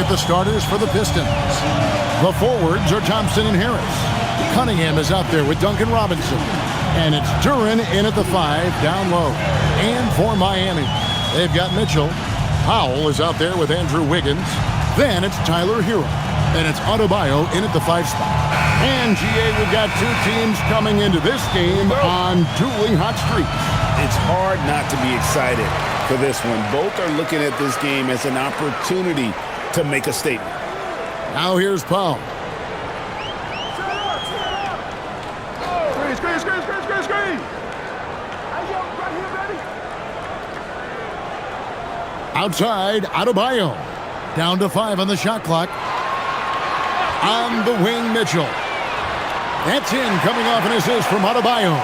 at the starters for the Pistons. The forwards are Thompson and Harris. Cunningham is out there with Duncan Robinson. And it's Duren in at the 5, down low. And for Miami, they've got Mitchell. Powell is out there with Andrew Wiggins. Then it's Tyler Hero. And it's Adebayo in at the 5 spot. And, GA, we've got two teams coming into this game on dueling hot streaks. It's hard not to be excited for this one. Both are looking at this game as an opportunity to make a statement. Now here's Powell. Screen. Outside, Adebayo. Down to 5 on the shot clock. On the wing, Mitchell. That's in, coming off an assist from Adebayo.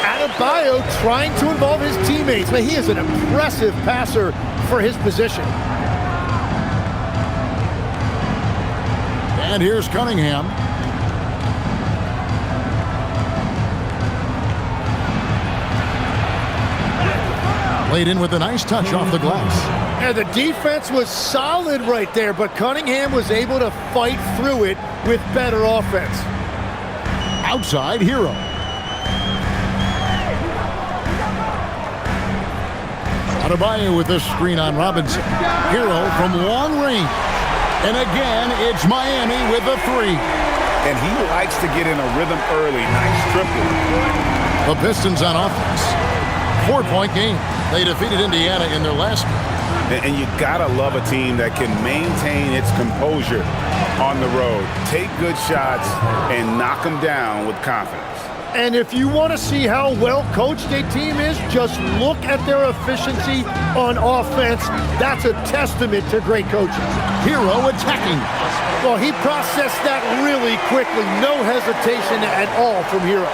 Adebayo trying to involve his teammates, but he is an impressive passer for his position. And here's Cunningham. Played in with a nice touch off the glass. And the defense was solid right there, but Cunningham was able to fight through it with better offense. Outside, Hero. Adebayo with the screen on Robinson. Hero from long range. And again, it's Miami with the 3. And he likes to get in a rhythm early. Nice triple. The Pistons on offense. 4-point game. They defeated Indiana in their last game. And you gotta love a team that can maintain its composure on the road. Take good shots and knock them down with confidence. And if you want to see how well coached a team is, just look at their efficiency on offense. That's a testament to great coaching. Hero attacking. Well, he processed that really quickly. No hesitation at all from Hero.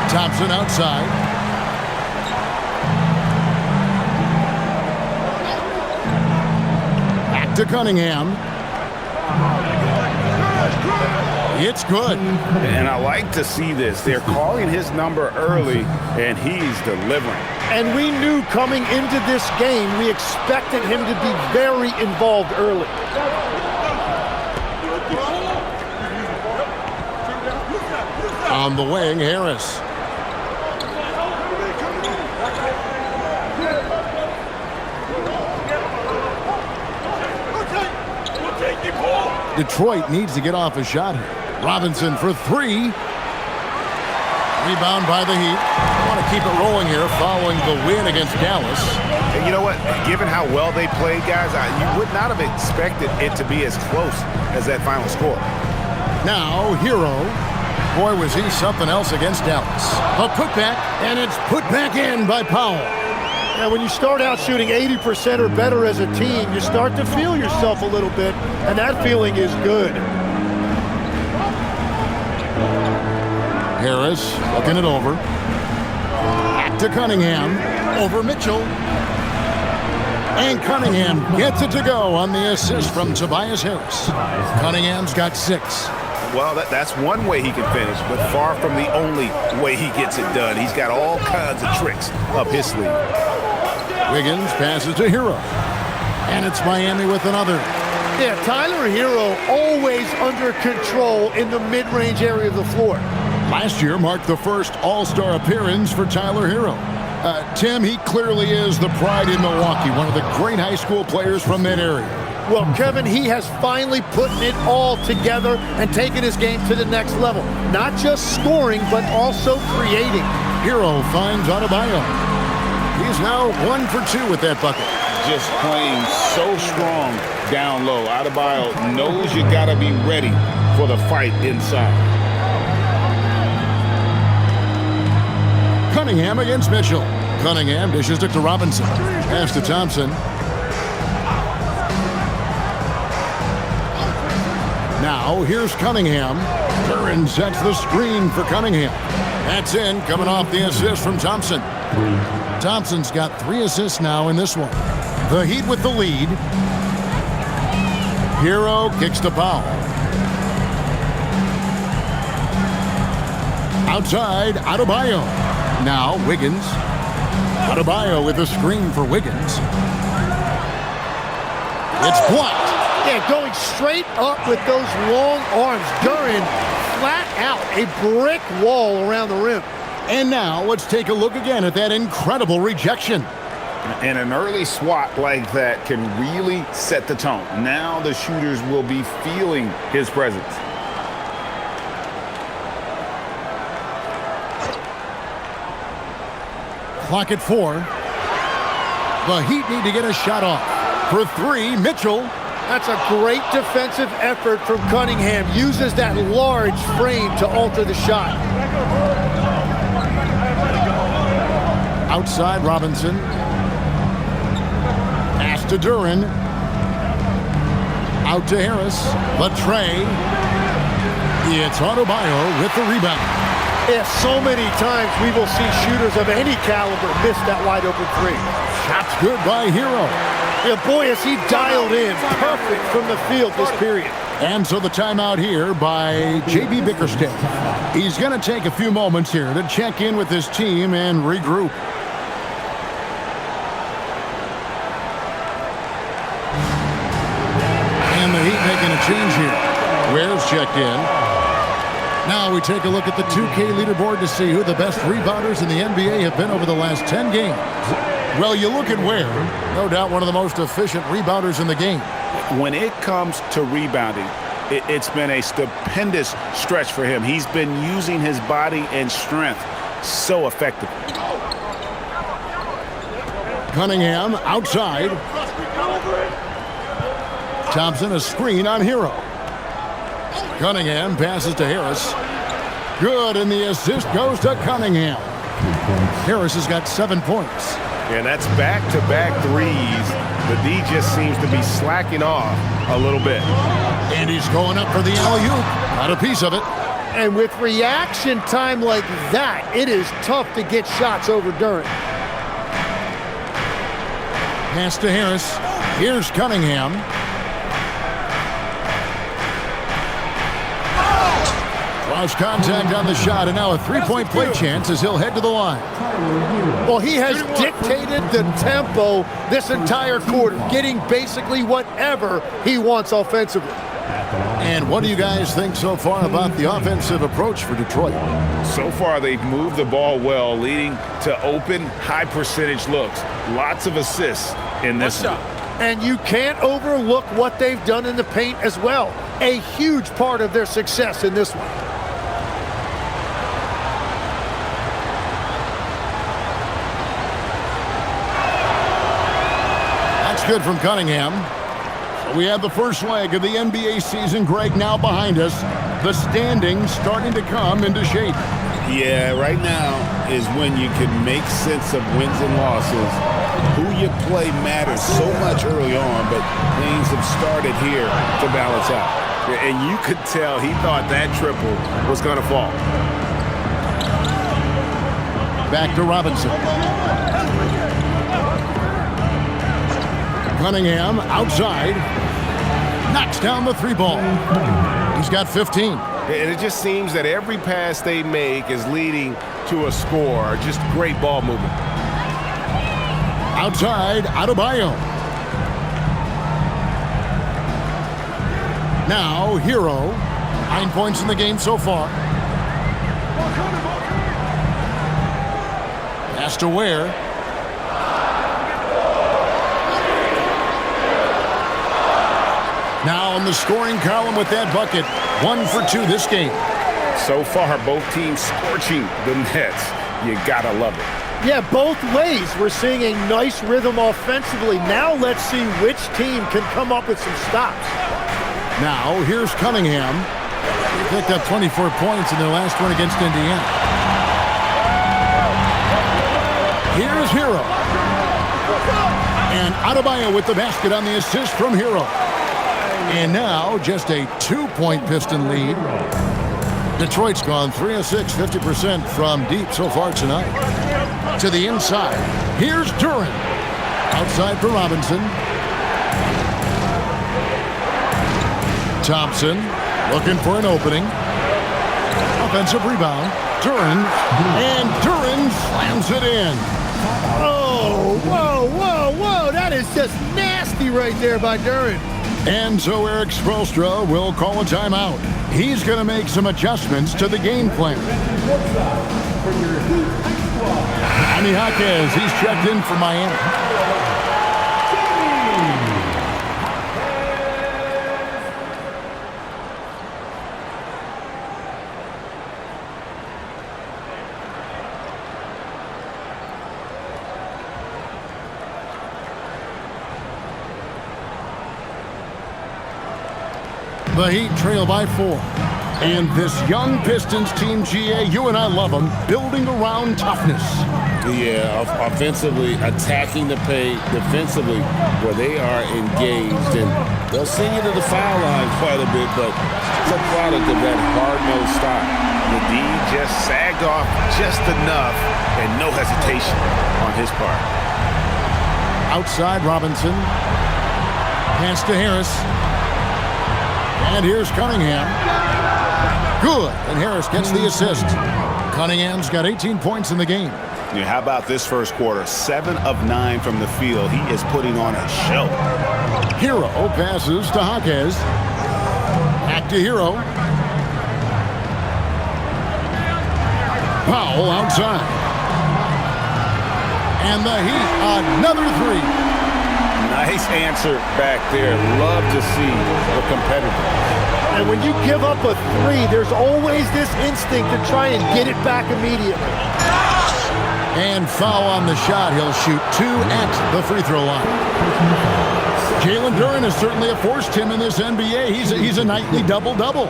Thompson outside. Back to Cunningham. It's good. And I like to see this. They're calling his number early, and he's delivering. And we knew coming into this game, we expected him to be very involved early. On the wing, Harris. Detroit needs to get off a shot here. Robinson for 3. Rebound by the Heat. Want to keep it rolling here following the win against Dallas. And you know what? Given how well they played, guys, you would not have expected it to be as close as that final score. Now, Hero. Boy, was he something else against Dallas. A putback, and it's put back in by Powell. Now, when you start out shooting 80% or better as a team, you start to feel yourself a little bit, and that feeling is good. Harris looking it over. Back to Cunningham. Over Mitchell. And Cunningham gets it to go on the assist from Tobias Harris. Cunningham's got 6. Well, that's one way he can finish, but far from the only way he gets it done. He's got all kinds of tricks up his sleeve. Wiggins passes to Hero. And it's Miami with another. Yeah, Tyler Hero always under control in the mid-range area of the floor. Last year marked the first All-Star appearance for Tyler Hero. Tim, he clearly is the pride in Milwaukee, one of the great high school players from that area. Well, Kevin, he has finally put it all together and taken his game to the next level. Not just scoring, but also creating. Hero finds Adebayo. He's now 1 for 2 with that bucket. Just playing so strong down low. Adebayo knows you got to be ready for the fight inside. Cunningham against Mitchell. Cunningham dishes it to Robinson. Pass to Thompson. Now, here's Cunningham. Duren sets the screen for Cunningham. That's in, coming off the assist from Thompson. Thompson's got 3 assists now in this one. The Heat with the lead. Hero kicks to Powell. Outside, Adebayo. Now, Wiggins. Adebayo with the screen for Wiggins. It's blocked. Yeah, going straight up with those long arms. Duren flat out, a brick wall around the rim. And now let's take a look again at that incredible rejection. And an early swat like that can really set the tone. Now the shooters will be feeling his presence. Clock at 4. The Heat need to get a shot off. For 3, Mitchell. That's a great defensive effort from Cunningham. Uses that large frame to alter the shot. Outside, Robinson. Pass to Duren. Out to Harris. Latrey. It's Adebayo with the rebound. Yeah, so many times we will see shooters of any caliber miss that wide open 3. Shot's good by Hero. Yeah, boy, is he dialed in. Perfect from the field this period. And so the timeout here by J.B. Bickerstaff. He's going to take a few moments here to check in with his team and regroup. And the Heat making a change here. Ware's checked in. Now we take a look at the 2K leaderboard to see who the best rebounders in the NBA have been over the last 10 games. Well, you look at Ware, no doubt one of the most efficient rebounders in the game. When it comes to rebounding, it's been a stupendous stretch for him. He's been using his body and strength so effectively. Cunningham outside. Thompson a screen on Hero. Cunningham passes to Harris. Good, and the assist goes to Cunningham. Harris has got 7 points. And that's back-to-back threes. The D just seems to be slacking off a little bit. And he's going up for the alley-oop. Got a piece of it. And with reaction time like that, it is tough to get shots over Duren. Pass to Harris. Here's Cunningham. Draws contact on the shot, and now a three-point play chance as he'll head to the line. Well, he has dictated the tempo this entire quarter, getting basically whatever he wants offensively. And what do you guys think so far about the offensive approach for Detroit? So far, they've moved the ball well, leading to open, high-percentage looks. Lots of assists in this one. And you can't overlook what they've done in the paint as well. A huge part of their success in this one. That's good from Cunningham. So we have the first leg of the NBA season, Greg, now behind us. The standings starting to come into shape. Yeah, right now is when you can make sense of wins and losses. Who you play matters so much early on, but things have started here to balance out. And you could tell he thought that triple was going to fall. Back to Robinson. Cunningham outside. Knocks down the three ball. He's got 15. And it just seems that every pass they make is leading to a score. Just great ball movement. Outside, Adebayo. Now, Hero. 9 points in the game so far. Pass to Ware. Now on the scoring column with that bucket. 1 for 2 this game. So far, both teams scorching the Nets. You gotta love it. Yeah, both ways. We're seeing a nice rhythm offensively. Now let's see which team can come up with some stops. Now, here's Cunningham. He picked up 24 points in their last one against Indiana. Here's Hero. And Adebayo with the basket on the assist from Hero. And now, just a 2-point Piston lead. Detroit's gone 3 of 6, 50% from deep so far tonight. To the inside. Here's Duren. Outside for Robinson. Thompson looking for an opening. Offensive rebound. Duren. And Duren slams it in. Oh, whoa, whoa, whoa. That is just nasty right there by Duren. And so Eric Spoelstra will call a timeout. He's going to make some adjustments to the game plan. Jaime Jaquez, he's checked in for Miami. The Heat trail by 4. And this young Pistons team, GA, you and I love them, building around toughness. Yeah, offensively, attacking the paint, defensively, where they are engaged. And they'll send you to the foul line quite a bit, but it's a product of that hard-nosed stop. The D just sagged off just enough and no hesitation on his part. Outside Robinson. Pass to Harris. And here's Cunningham. Good. And Harris gets the assist. Cunningham's got 18 points in the game. Yeah, how about this first quarter? 7 of 9 from the field. He is putting on a show. Hero passes to Jaquez. Back to Hero. Powell outside. And the Heat, another 3. Nice answer back there. Love to see the competitor. And when you give up a 3, there's always this instinct to try and get it back immediately. And foul on the shot. He'll shoot 2 at the free throw line. Jalen Duren is certainly a force, Tim, in this NBA. He's a nightly double-double.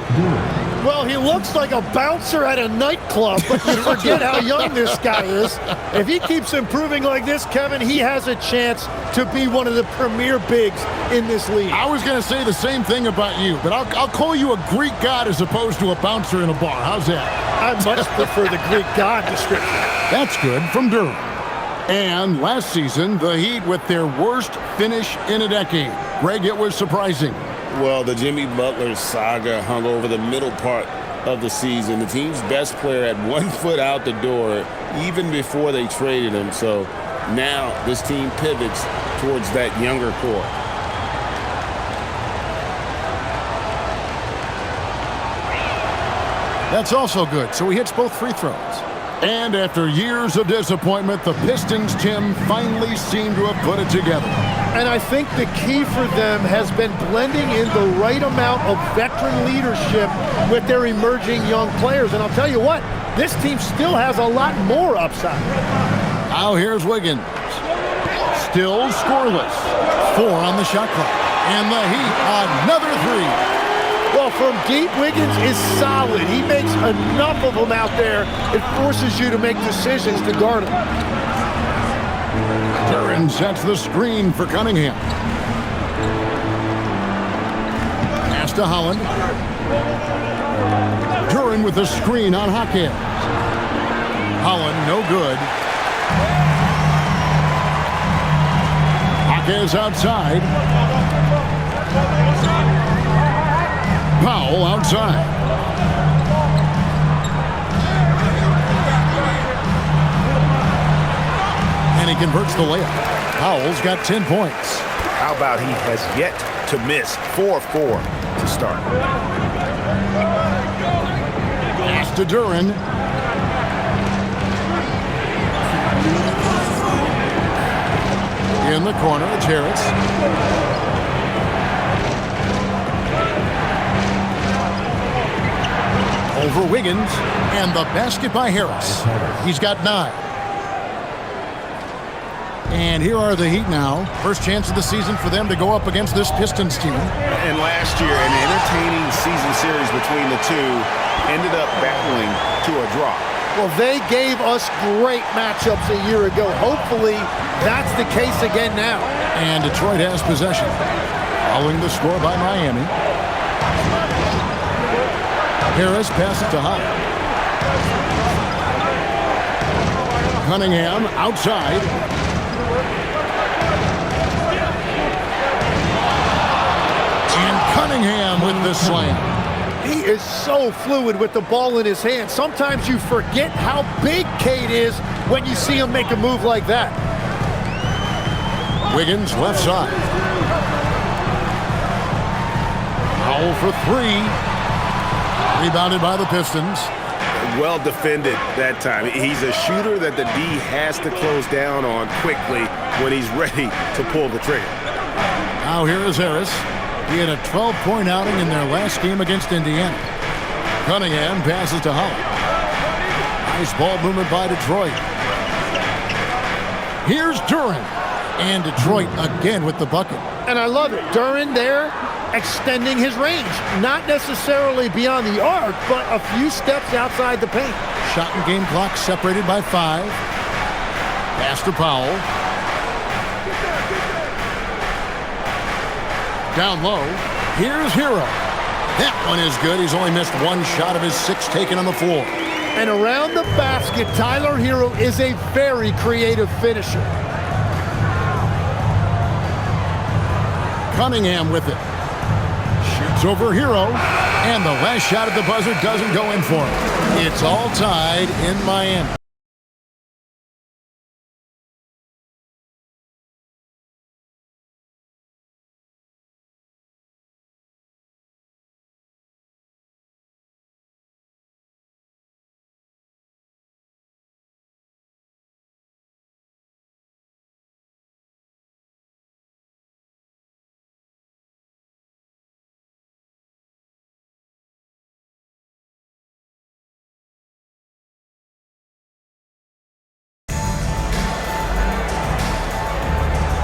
Well, he looks like a bouncer at a nightclub, but you forget how young this guy is. If he keeps improving like this, Kevin, he has a chance to be one of the premier bigs in this league. I was going to say the same thing about you, but I'll call you a Greek god as opposed to a bouncer in a bar. How's that? I much prefer the Greek god description. That's good from Duren. And last season, the Heat with their worst finish in a decade. Greg, it was surprising. Well, the Jimmy Butler saga hung over the middle part of the season. The team's best player had 1 foot out the door even before they traded him. So now this team pivots towards that younger core. That's also good. So he hits both free throws. And after years of disappointment, the Pistons, Tim, finally seem to have put it together. And I think the key for them has been blending in the right amount of veteran leadership with their emerging young players. And I'll tell you what, this team still has a lot more upside. Now here's Wiggins. Still scoreless. 4 on the shot clock. And the Heat, another 3. Well, from deep, Wiggins is solid. He makes enough of them out there. It forces you to make decisions to guard him. Duren sets the screen for Cunningham. Pass to Holland. Duren with the screen on Jaquez. Holland, no good. Jaquez outside. Powell outside. And he converts the layup. Powell's got 10 points. How about he has yet to miss 4-4 to start. Pass to Duren. In the corner, it's Harris. Over Wiggins, and the basket by Harris. He's got 9. And here are the Heat now. First chance of the season for them to go up against this Pistons team. And last year, an entertaining season series between the two ended up battling to a draw. Well, they gave us great matchups a year ago. Hopefully, that's the case again now. And Detroit has possession. Following the score by Miami. Harris passes to High. Cunningham outside. And Cunningham with the slam. He is so fluid with the ball in his hand. Sometimes you forget how big Cade is when you see him make a move like that. Wiggins left side. Powell for three. Rebounded by the Pistons. Well defended that time. He's a shooter that the D has to close down on quickly when he's ready to pull the trigger. Now here is Harris. He had a 12-point outing in their last game against Indiana. Cunningham passes to Holland. Nice ball movement by Detroit. Here's Duren. And Detroit again with the bucket. And I love it. Duren there extending his range. Not necessarily beyond the arc, but a few steps outside the paint. Shot and game clock separated by 5. Pass to Powell. Down low. Here's Hero. That one is good. He's only missed one shot of his 6 taken on the floor. And around the basket, Tyler Hero is a very creative finisher. Cunningham with it. Shoots over Hero. And the last shot at the buzzer doesn't go in for him. It's all tied in Miami.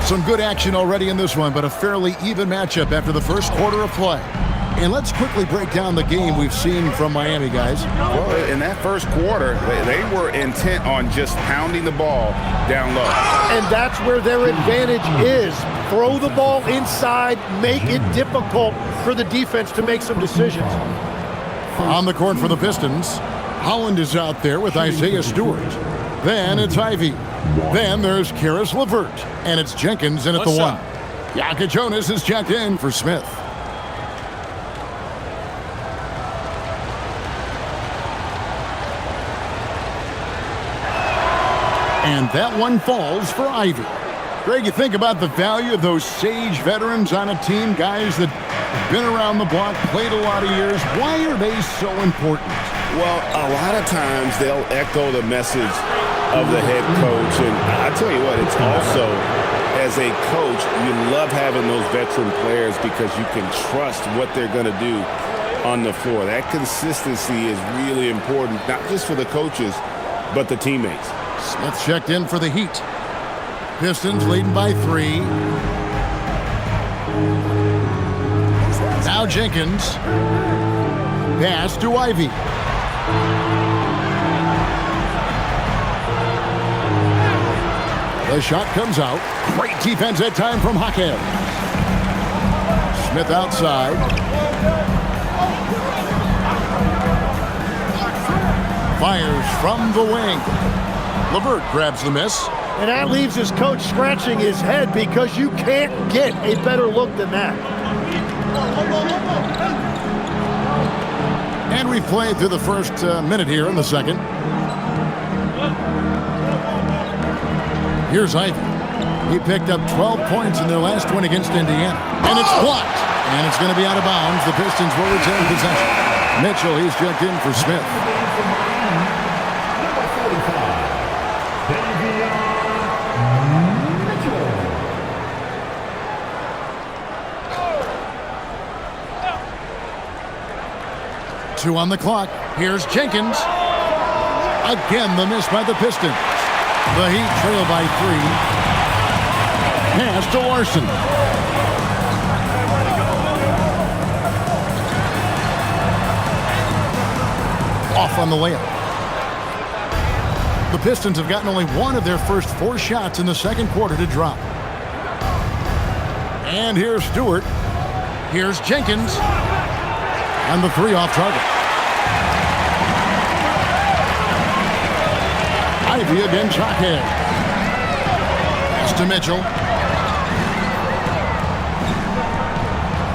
Some good action already in this one, but a fairly even matchup after the first quarter of play. And let's quickly break down the game we've seen from Miami, guys. Well, in that first quarter, they were intent on just pounding the ball down low. And that's where their advantage is. Throw the ball inside, make it difficult for the defense to make some decisions. On the court for the Pistons, Holland is out there with Isaiah Stewart. Then it's Ivy. Then there's Karis LeVert. And it's Jenkins in at the 1. Yaka Jonas is checked in for Smith. And that one falls for Ivy. Greg, you think about the value of those sage veterans on a team, guys that have been around the block, played a lot of years. Why are they so important? Well, a lot of times they'll echo the message of the head coach. And I tell you what, it's also, as a coach, you love having those veteran players because you can trust what they're going to do on the floor. That consistency is really important, not just for the coaches, but the teammates. Smith checked in for the Heat. Pistons leading by 3. Now Jenkins. Pass to Ivy. The shot comes out. Great defense that time from Hackett. Smith outside. Fires from the wing. LeVert grabs the miss. And that leaves his coach scratching his head because you can't get a better look than that. And we've played through the first minute here in the second. Here's Ivy. He picked up 12 points in their last win against Indiana. And it's blocked. And it's going to be out of bounds. The Pistons will retain possession. Mitchell, he's checked in for Smith. Two on the clock. Here's Jenkins. Again, the miss by the Pistons. The Heat trail by 3. Pass to Larson. Off on the layup. The Pistons have gotten only one of their first 4 shots in the second quarter to drop. And here's Stewart. Here's Jenkins. And the 3 off target. Ivy against Hackett. Pass to Mitchell.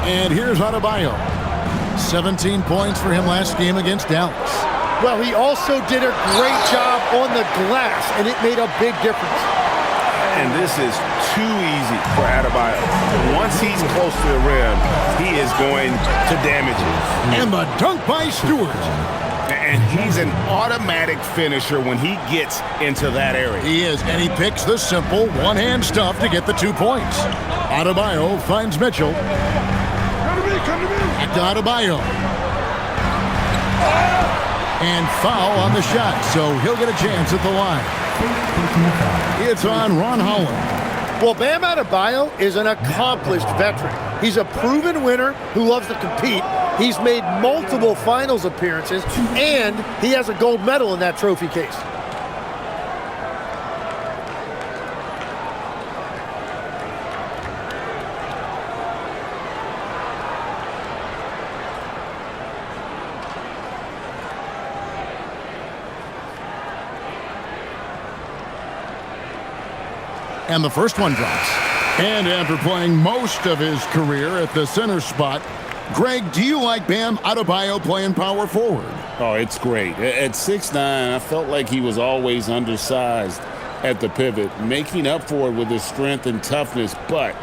And here's Adebayo. 17 points for him last game against Dallas. Well, he also did a great job on the glass, and it made a big difference. And this is too easy for Adebayo. Once he's close to the rim, he is going to damage it. And the dunk by Stewart. And he's an automatic finisher when he gets into that area. He is, and he picks the simple one-hand stuff to get the 2 points. Adebayo finds Mitchell. Back to Adebayo. And foul on the shot, so he'll get a chance at the line. It's on Ron Holland. Well, Bam Adebayo is an accomplished veteran. He's a proven winner who loves to compete. He's made multiple finals appearances, and he has a gold medal in that trophy case. And the first one drops. And after playing most of his career at the center spot, Greg, do you like Bam Adebayo playing power forward? Oh, it's great. At 6'9", I felt like he was always undersized at the pivot, making up for it with his strength and toughness, but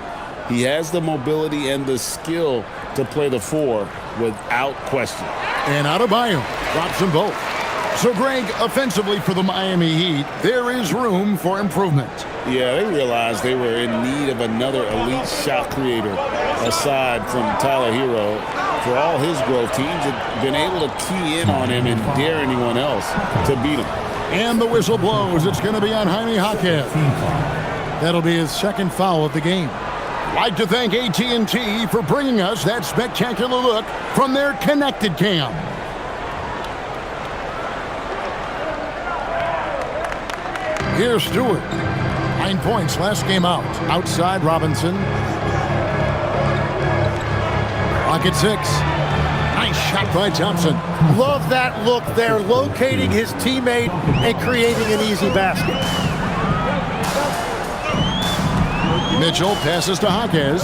he has the mobility and the skill to play the 4 without question. And Adebayo drops them both. So, Greg, offensively for the Miami Heat, there is room for improvement. Yeah, they realized they were in need of another elite shot creator aside from Tyler Hero. For all his growth, teams have been able to key in on him and dare anyone else to beat him. And the whistle blows. It's going to be on Jaime Jaquez. That'll be his second foul of the game. I'd like to thank AT&T for bringing us that spectacular look from their Connected Cam. Here's Stewart. 9 points last game out. Outside Robinson. Rocket 6. Nice shot by Thompson. Love that look there, locating his teammate and creating an easy basket. Mitchell passes to Jaquez.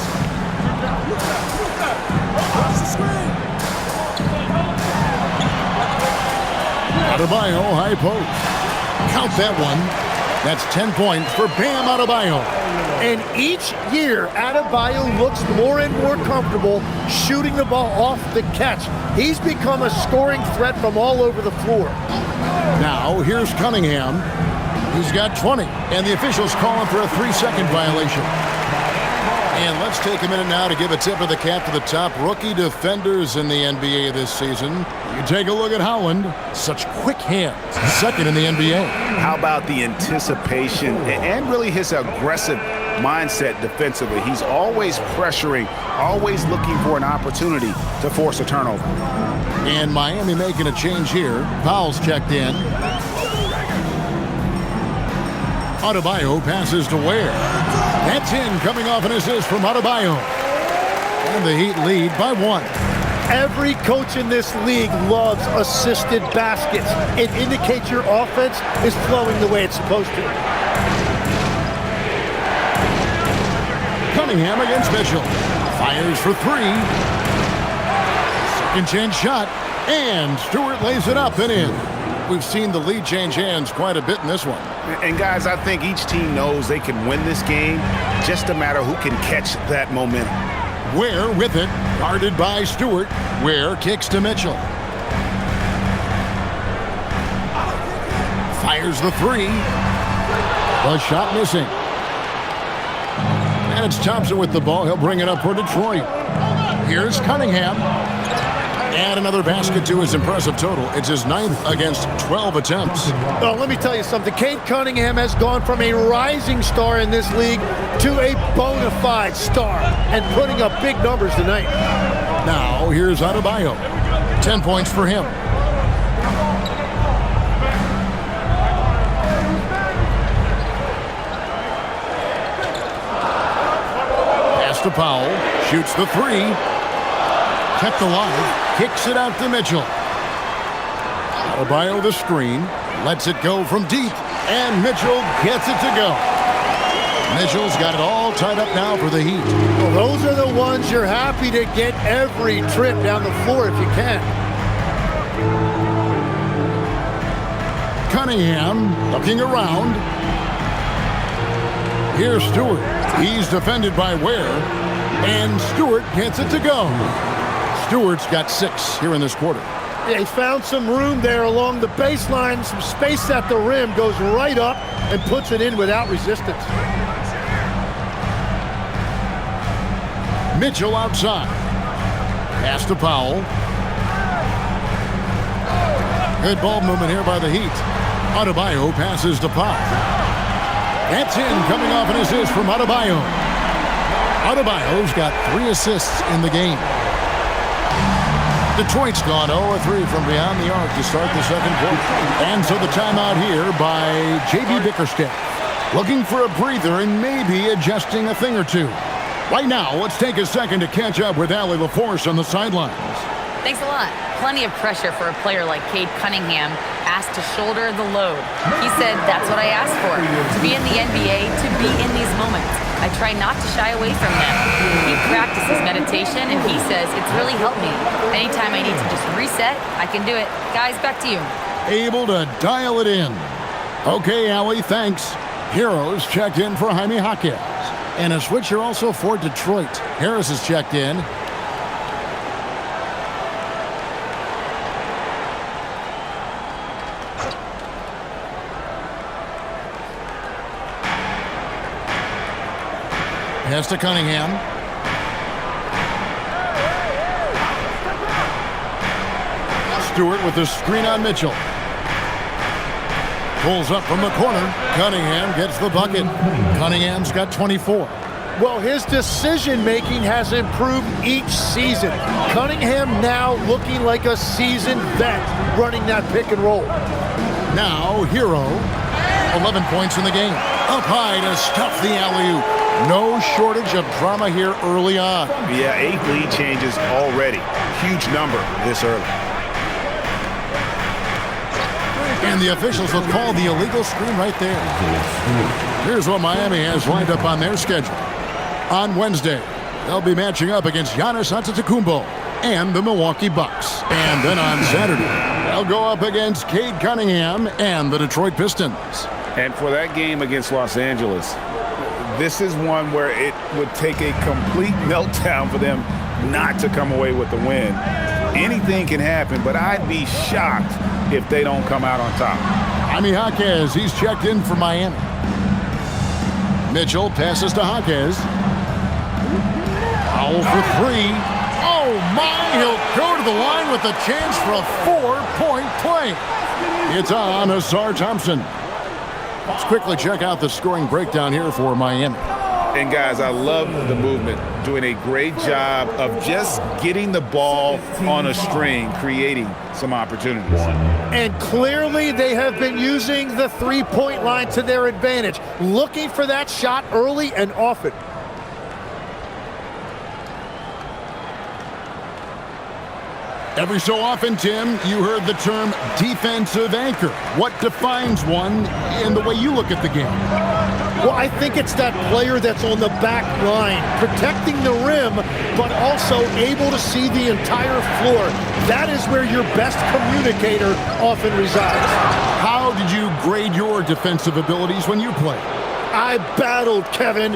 Adebayo, high post. Count that one. That's 10 points for Bam Adebayo. And each year, Adebayo looks more and more comfortable shooting the ball off the catch. He's become a scoring threat from all over the floor. Now, here's Cunningham. He's got 20, and the officials call him for a 3-second violation. And let's take a minute now to give a tip of the cap to the top rookie defenders in the NBA this season. You take a look at Howland. Such quick hands. Second in the NBA. How about the anticipation and really his aggressive mindset defensively? He's always pressuring, always looking for an opportunity to force a turnover. And Miami making a change here. Powell's checked in. Adebayo passes to Ware. That's in, coming off an assist from Adebayo. And the Heat lead by 1. Every coach in this league loves assisted baskets. It indicates your offense is flowing the way it's supposed to. Cunningham against Mitchell. Fires for 3. Second chance shot. And Stewart lays it up and in. We've seen the lead change hands quite a bit in this one. And guys, I think each team knows they can win this game. Just a matter who can catch that momentum. Ware with it, guarded by Stewart. Ware kicks to Mitchell. Fires the 3. The shot missing. And it's Thompson with the ball. He'll bring it up for Detroit. Here's Cunningham. And another basket to his impressive total. It's his 9th against 12 attempts. Well, let me tell you something. Cade Cunningham has gone from a rising star in this league to a bona fide star and putting up big numbers tonight. Now, here's Adebayo. 10 points for him. Pass to Powell. Shoots the 3. Kept alive, kicks it out to Mitchell. Adebayo the screen, lets it go from deep, and Mitchell gets it to go. Mitchell's got it all tied up now for the Heat. Well, those are the ones you're happy to get every trip down the floor if you can. Cunningham looking around. Here's Stewart. He's defended by Ware. And Stewart gets it to go. Stewart's got 6 here in this quarter. They found some room there along the baseline, some space at the rim, goes right up and puts it in without resistance. Mitchell outside. Pass to Powell. Good ball movement here by the Heat. Adebayo passes to Powell. That's in, coming off an assist from Adebayo. Adebayo's got 3 assists in the game. Detroit's gone 0-3 from beyond the arc to start the second quarter. And so the timeout here by J.B. Bickerstaff. Looking for a breather and maybe adjusting a thing or two. Right now, let's take a second to catch up with Allie LaForce on the sidelines. Thanks a lot. Plenty of pressure for a player like Cade Cunningham, asked to shoulder the load. He said, that's what I asked for, to be in the NBA, to be in these moments. I try not to shy away from them. He practices meditation, and he says it's really helped me. Anytime I need to just reset, I can do it. Guys, back to you. Able to dial it in. Okay, Allie, thanks. Heroes checked in for Jaime Jaquez. And a switcher also for Detroit. Harris is checked in. Pass to Cunningham. Stewart with the screen on Mitchell. Pulls up from the corner. Cunningham gets the bucket. Cunningham's got 24. Well, his decision-making has improved each season. Cunningham now looking like a seasoned vet running that pick and roll. Now, Hero, 11 points in the game. Up high to stuff the alley-oop. No shortage of drama here early on. Yeah, 8 lead changes already. Huge number this early. And the officials will call the illegal screen right there. Here's what Miami has lined up on their schedule. On Wednesday, they'll be matching up against Giannis Antetokounmpo and the Milwaukee Bucks. And then on Saturday, they'll go up against Cade Cunningham and the Detroit Pistons. And for that game against Los Angeles, this is one where it would take a complete meltdown for them not to come away with the win. Anything can happen, but I'd be shocked if they don't come out on top. Jaime Jaquez, he's checked in for Miami. Mitchell passes to Jaquez. Powell for 3. Oh my, he'll go to the line with a chance for a 4-point play. It's on Asar Thompson. Let's quickly check out the scoring breakdown here for Miami. And guys, I love the movement. Doing a great job of just getting the ball on a string, creating some opportunities. And clearly they have been using the three-point line to their advantage, looking for that shot early and often. Every so often, Tim, you heard the term defensive anchor. What defines one in the way you look at the game? Well, I think it's that player that's on the back line, protecting the rim, but also able to see the entire floor. That is where your best communicator often resides. How did you grade your defensive abilities when you played? I battled, Kevin.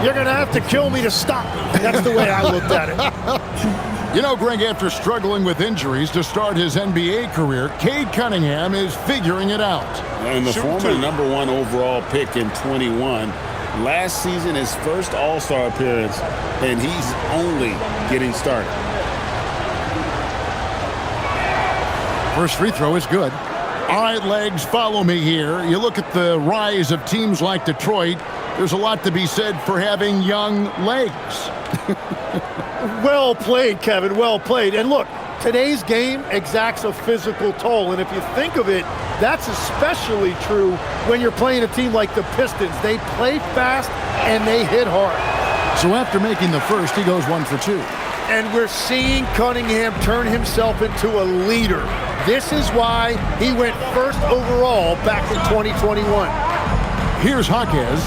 You're going to have to kill me to stop me. That's the way I looked at it. You know, Greg, after struggling with injuries to start his NBA career, Cade Cunningham is figuring it out. And the former #1 overall pick in 21, last season his first All-Star appearance, and he's only getting started. First free throw is good. All right, Legs, follow me here. You look at the rise of teams like Detroit, there's a lot to be said for having young legs. Well played, Kevin, well played. And look, today's game exacts a physical toll. And if you think of it, that's especially true when you're playing a team like the Pistons. They play fast and they hit hard. So after making the first, he goes 1 for 2. And we're seeing Cunningham turn himself into a leader. This is why he went first overall back in 2021. Here's Jaquez.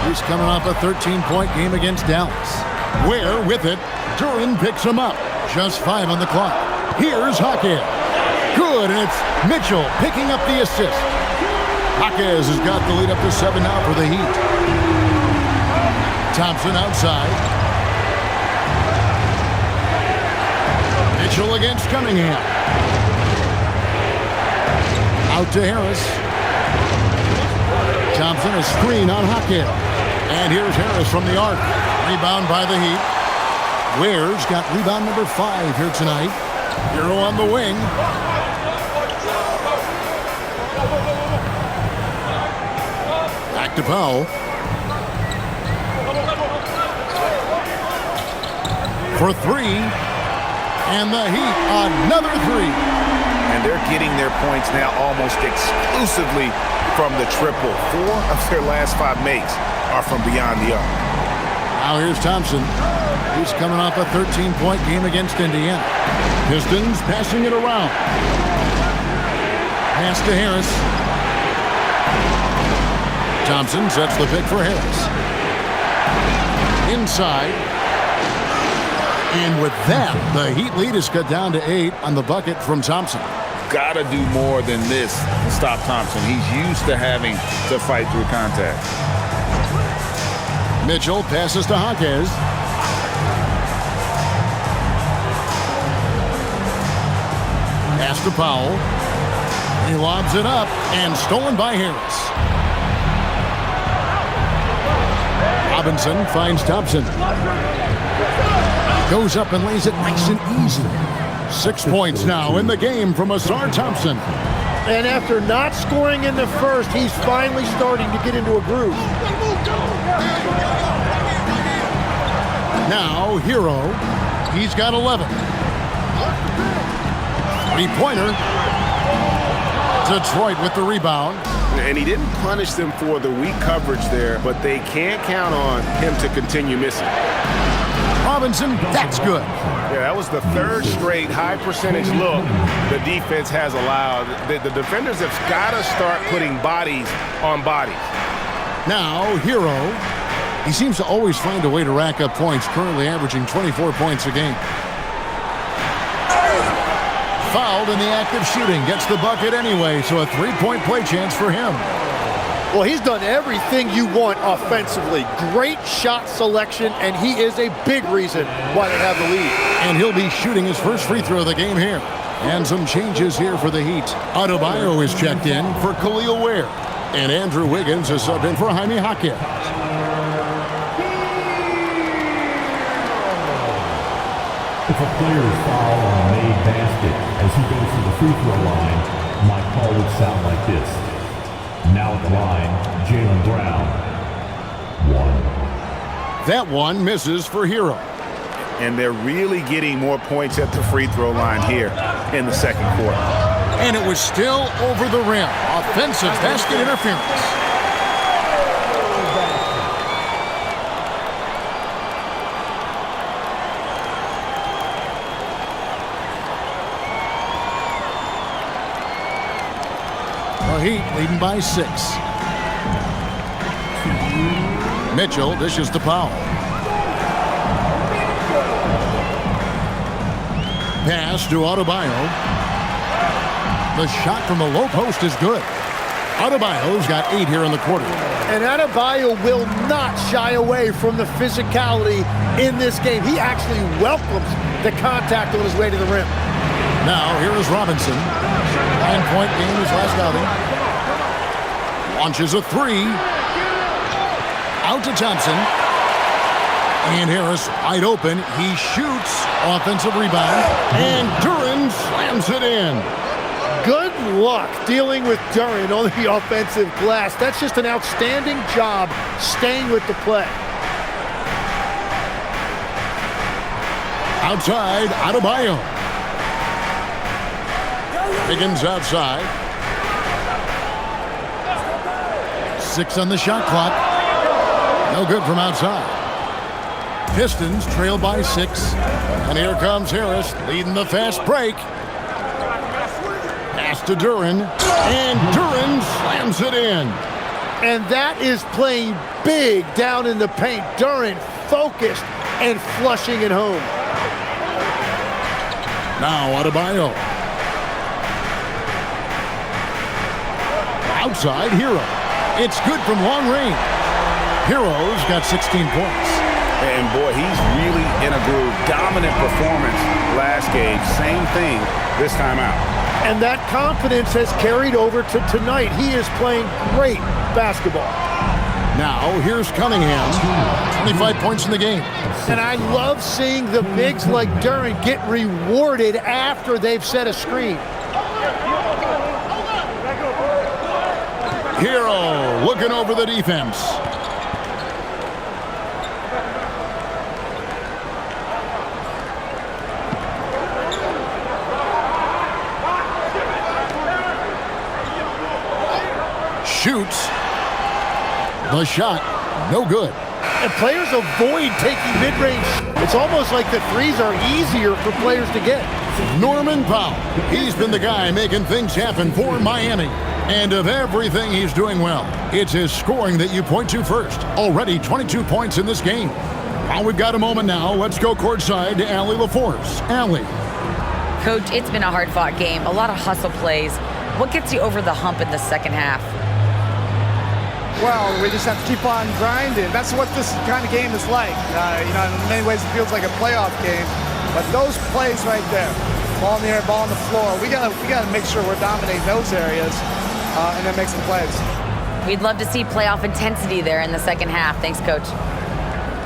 He's coming off a 13-point game against Dallas. Ware with it. Duran picks him up. Just 5 on the clock. Here's Jaquez. Good, and it's Mitchell picking up the assist. Jaquez has got the lead up to 7 now for the Heat. Thompson outside. Mitchell against Cunningham. Out to Harris. Thompson a screen on Hackett. And here's Harris from the arc. Rebound by the Heat. Ware's got rebound number 5 here tonight. Hero on the wing. Back to Powell. For 3. And the Heat, another 3. And they're getting their points now almost exclusively from the triple. 4 of their last 5 makes are from beyond the arc. Now here's Thompson. He's coming off a 13-point game against Indiana. Pistons passing it around. Pass to Harris. Thompson sets the pick for Harris. Inside. And with that, the Heat lead is cut down to 8 on the bucket from Thompson. Gotta do more than this to stop Thompson. He's used to having to fight through contact. Mitchell passes to Hawkes. Pass to Powell. He lobs it up and stolen by Harris. Robinson finds Thompson. Goes up and lays it nice and easy. 6 points now in the game from Asar Thompson. And after not scoring in the first, he's finally starting to get into a groove. Now, Hero. He's got 11. Three-pointer. Detroit with the rebound. And he didn't punish them for the weak coverage there, but they can't count on him to continue missing. Robinson, that's good. Yeah, that was the 3rd straight high-percentage look the defense has allowed. The defenders have got to start putting bodies on bodies. Now, Hero. He seems to always find a way to rack up points, currently averaging 24 points a game. Fouled in the act of shooting. Gets the bucket anyway, so a 3-point play chance for him. Well, he's done everything you want offensively. Great shot selection, and he is a big reason why they have the lead. And he'll be shooting his first free throw of the game here. And some changes here for the Heat. Adebayo is checked in for Khalil Ware. And Andrew Wiggins is subbed in for Jaime Hackett. If a player is fouled on a made basket as he goes to the free throw line, my call would sound like this. Now at the line, Jaylen Brown. 1. That one misses for Hero. And they're really getting more points at the free throw line here in the second quarter. And it was still over the rim. Offensive basket interference. The Heat leading by 6. Mitchell dishes to Powell. Pass to Adebayo. The shot from the low post is good. Adebayo's got 8 here in the quarter. And Adebayo will not shy away from the physicality in this game. He actually welcomes the contact on his way to the rim. Now, here is Robinson. 9-point game his last outing. Launches a 3. Out to Thompson. And Harris wide open. He shoots. Offensive rebound. And Duren slams it in. Good luck dealing with Duren on the offensive glass. That's just an outstanding job staying with the play. Outside, Adebayo. Higgins outside. 6 on the shot clock. No good from outside. Pistons trail by 6. And here comes Harris leading the fast break. Pass to Duren. And Duren slams it in. And that is playing big down in the paint. Duren focused and flushing it home. Now Adebayo. Outside, Hero. It's good from long range. Hero's got 16 points. And boy, he's really in a groove. Dominant performance last game. Same thing this time out. And that confidence has carried over to tonight. He is playing great basketball. Now, here's Cunningham. 25 points in the game. And I love seeing the bigs like Duren get rewarded after they've set a screen. Hero looking over the defense. Shoots. The shot, no good. And players avoid taking mid-range. It's almost like the threes are easier for players to get. Norman Powell. He's been the guy making things happen for Miami. And of everything he's doing well, it's his scoring that you point to first. Already 22 points in this game. Well, we've got a moment now. Let's go courtside to Allie LaForce. Allie. Coach, it's been a hard-fought game. A lot of hustle plays. What gets you over the hump in the second half? Well, we just have to keep on grinding. That's what this kind of game is like. In many ways it feels like a playoff game. But those plays right there, ball in the air, ball on the floor, we gotta make sure we're dominating those areas and then make some plays. We'd love to see playoff intensity there in the second half. Thanks, Coach.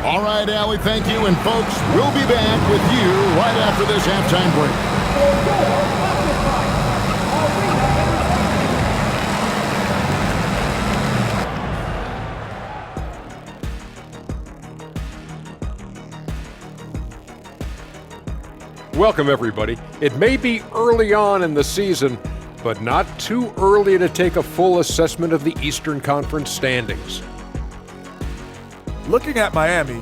All right, Allie, thank you. And folks, we'll be back with you right after this halftime break. Welcome, everybody. It may be early on in the season, but not too early to take a full assessment of the Eastern Conference standings. Looking at Miami,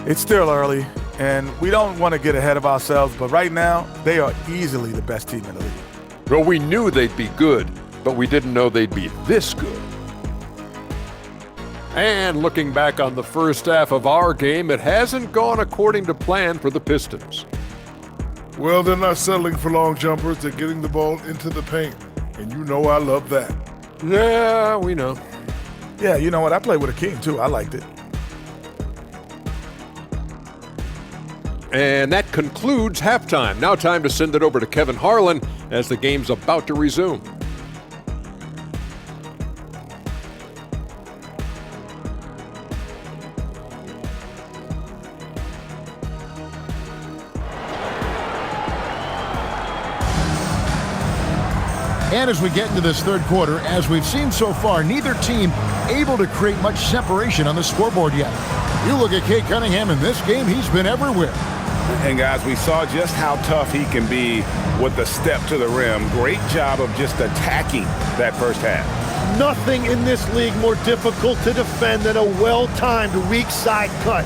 it's still early, and we don't want to get ahead of ourselves, but right now, they are easily the best team in the league. Well, we knew they'd be good, but we didn't know they'd be this good. And looking back on the first half of our game, it hasn't gone according to plan for the Pistons. Well, they're not settling for long jumpers. They're getting the ball into the paint. And you know I love that. Yeah, we know. Yeah, you know what? I played with a king, too. I liked it. And that concludes halftime. Now time to send it over to Kevin Harlan as the game's about to resume. And as we get into this third quarter, as we've seen so far, neither team able to create much separation on the scoreboard yet. You look at Cade Cunningham in this game, he's been everywhere. And guys, we saw just how tough he can be with the step to the rim. Great job of just attacking that first half. Nothing in this league more difficult to defend than a well-timed weak side cut.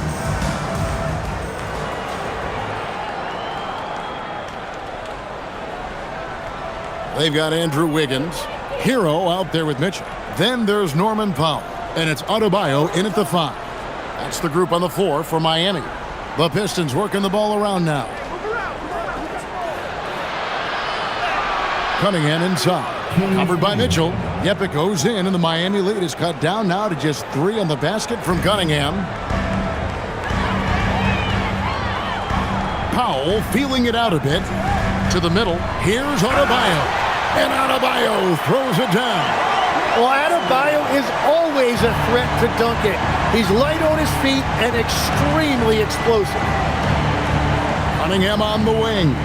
They've got Andrew Wiggins. Hero out there with Mitchell. Then there's Norman Powell. And it's Adebayo in at the 5. That's the group on the floor for Miami. The Pistons working the ball around now. Cunningham inside. Covered by Mitchell. Yep, it goes in, and the Miami lead is cut down now to just 3 on the basket from Cunningham. Powell feeling it out a bit. To the middle. Here's Adebayo. And Adebayo throws it down. Well, Adebayo is always a threat to dunk it. He's light on his feet and extremely explosive. Cunningham on the wing.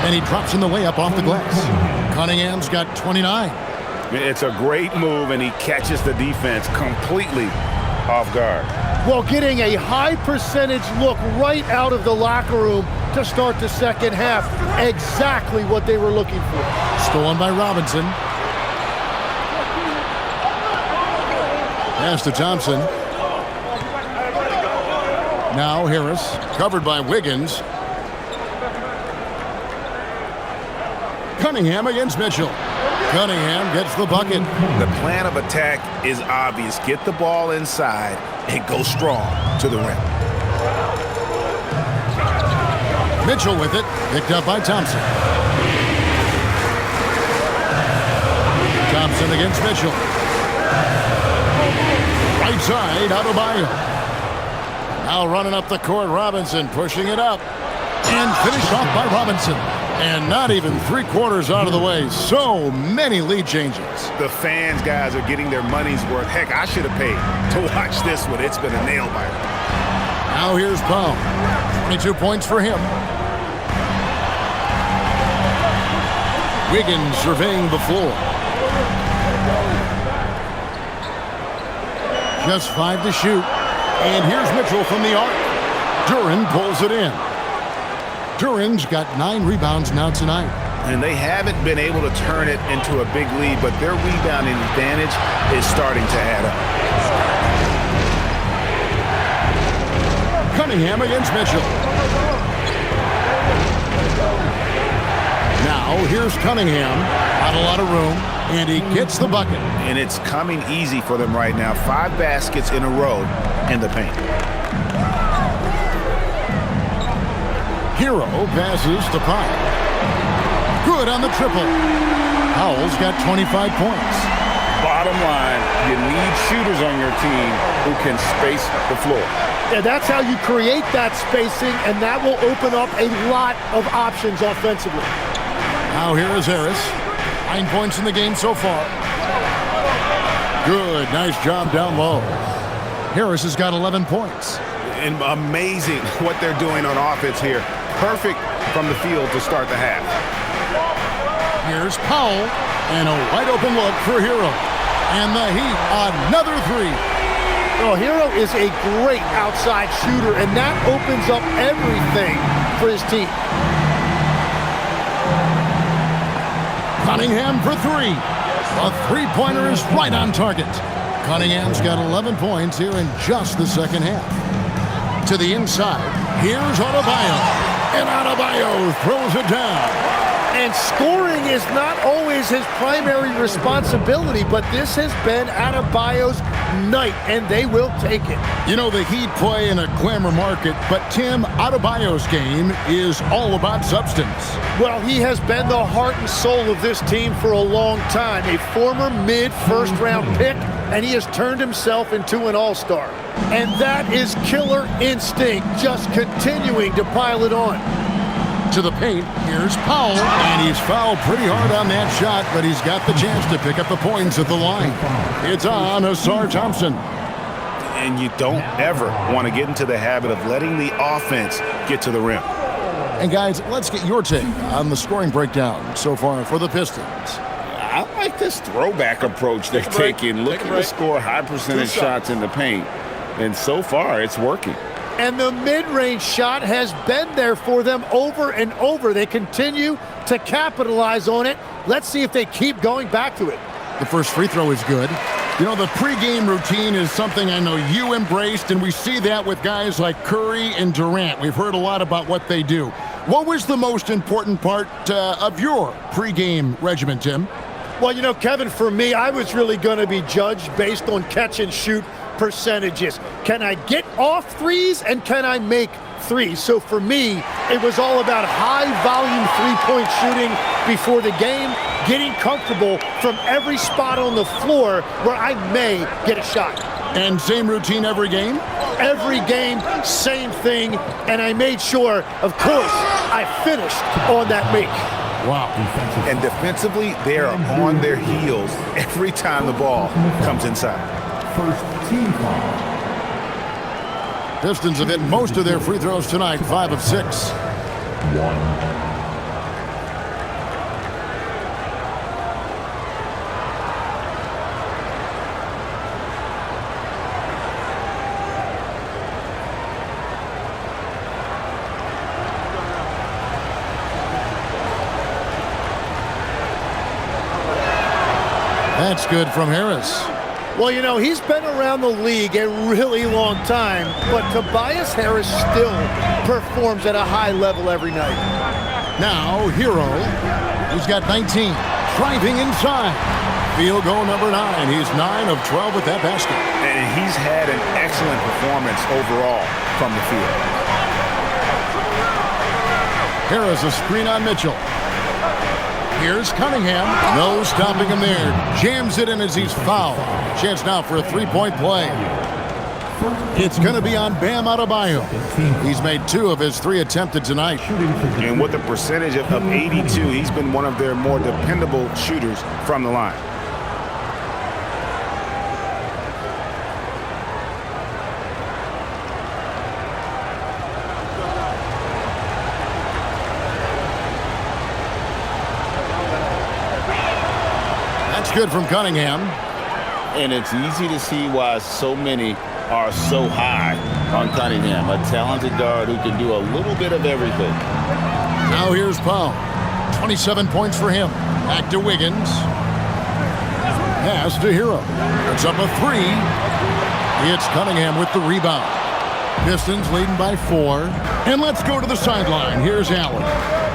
And he drops in the layup off the glass. Cunningham's got 29. It's a great move, and he catches the defense completely off guard. Well, getting a high percentage look right out of the locker room to start the second half. Exactly what they were looking for. Stolen by Robinson. Pass to Thompson. Now Harris, covered by Wiggins. Cunningham against Mitchell. Cunningham gets the bucket. The plan of attack is obvious. Get the ball inside and go strong to the rim. Mitchell with it, picked up by Thompson. Thompson against Mitchell. Right side, Adebayo. Now running up the court, Robinson pushing it up. And finished off by Robinson. And not even 3/4 out of the way. So many lead changes. The fans, guys, are getting their money's worth. Heck, I should have paid to watch this one. It's been a nail-biter. Now here's Powell. 22 points for him. Wiggins surveying the floor. Just 5 to shoot. And here's Mitchell from the arc. Duren pulls it in. Duren's got 9 rebounds now tonight. And they haven't been able to turn it into a big lead, but their rebounding advantage is starting to add up. Cunningham against Mitchell. Now here's Cunningham. Not a lot of room, and he gets the bucket. And it's coming easy for them right now. 5 baskets in a row in the paint. Hero passes to Powell. Good on the triple. Powell's got 25 points. Bottom line, you need shooters on your team who can space the floor. Yeah, that's how you create that spacing, and that will open up a lot of options offensively. Now here is Harris. 9 points in the game so far. Good, nice job down low. Harris has got 11 points. And amazing what they're doing on offense here. Perfect from the field to start the half. Here's Powell, and a wide open look for Hero. And the Heat, another 3. Well, Hero is a great outside shooter, and that opens up everything for his team. Cunningham for 3. A 3-pointer is right on target. Cunningham's got 11 points here in just the second half. To the inside, here's Adebayo. And Adebayo throws it down. And scoring is not always his primary responsibility, but this has been Adebayo's night, and they will take it. You know, the Heat play in a glamour market, but Tim, Adebayo's game is all about substance. Well, he has been the heart and soul of this team for a long time. A former mid-first-round pick, and he has turned himself into an all-star. And that is killer instinct, just continuing to pile it on. To the paint, here's Powell, and he's fouled pretty hard on that shot, but he's got the chance to pick up the points at the line. It's on Asar Thompson. And you don't ever want to get into the habit of letting the offense get to the rim. And guys, let's get your take on the scoring breakdown so far for the Pistons. I like this throwback approach they're taking, looking to score high percentage shots in the paint. And so far, it's working. And the mid-range shot has been there for them over and over. They continue to capitalize on it. Let's see if they keep going back to it. The first free throw is good. You know, the pregame routine is something I know you embraced, and we see that with guys like Curry and Durant. We've heard a lot about what they do. What was the most important part of your pregame regimen, Tim? Well, you know, Kevin, for me, I was really going to be judged based on catch and shoot percentages. Can I get off threes and can I make threes? So for me, it was all about high volume three-point shooting before the game, getting comfortable from every spot on the floor where I may get a shot. And same routine every game? Every game, same thing, and I made sure, of course, I finished on that make. Wow. And defensively, they are on their heels every time the ball comes inside. First team foul. Pistons have hit most of their free throws tonight, 5 of 6. 1. That's good from Harris. Well, you know, he's been around the league a really long time, but Tobias Harris still performs at a high level every night. Now, Hero, he's got 19, driving inside. Field goal number 9. He's 9 of 12 with that basket. And he's had an excellent performance overall from the field. Harris, a screen on Mitchell. Here's Cunningham. No stopping him there. Jams it in as he's fouled. Chance now for a three-point play. It's going to be on Bam Adebayo. He's made 2 of his 3 attempted tonight. And with a percentage of 82, he's been one of their more dependable shooters from the line. That's good from Cunningham. And it's easy to see why so many are so high on Cunningham, a talented guard who can do a little bit of everything. Now here's Powell. 27 points for him. Back to Wiggins. Pass to Hero. It's up a 3. It's Cunningham with the rebound. Pistons leading by 4. And let's go to the sideline. Here's Allen.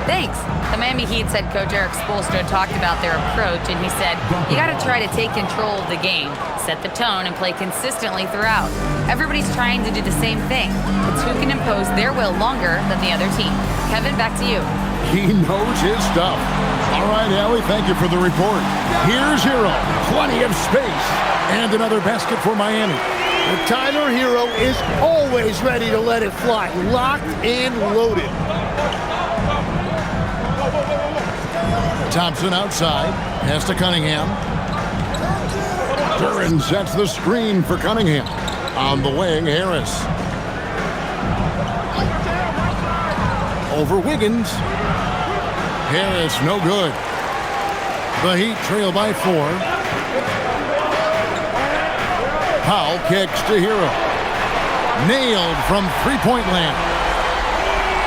Thanks. The Miami Heat's head coach Eric Spoelstra talked about their approach, and he said, you got to try to take control of the game, set the tone, and play consistently throughout. Everybody's trying to do the same thing. It's who can impose their will longer than the other team. Kevin, back to you. He knows his stuff. All right, Allie, thank you for the report. Here's Hero. Plenty of space. And another basket for Miami. And Tyler Hero is always ready to let it fly. Locked and loaded. Thompson outside. Pass to Cunningham. Duran sets the screen for Cunningham. On the wing, Harris. Over Wiggins. Harris, no good. The Heat trail by 4. Powell kicks to Hero. Nailed from three-point land.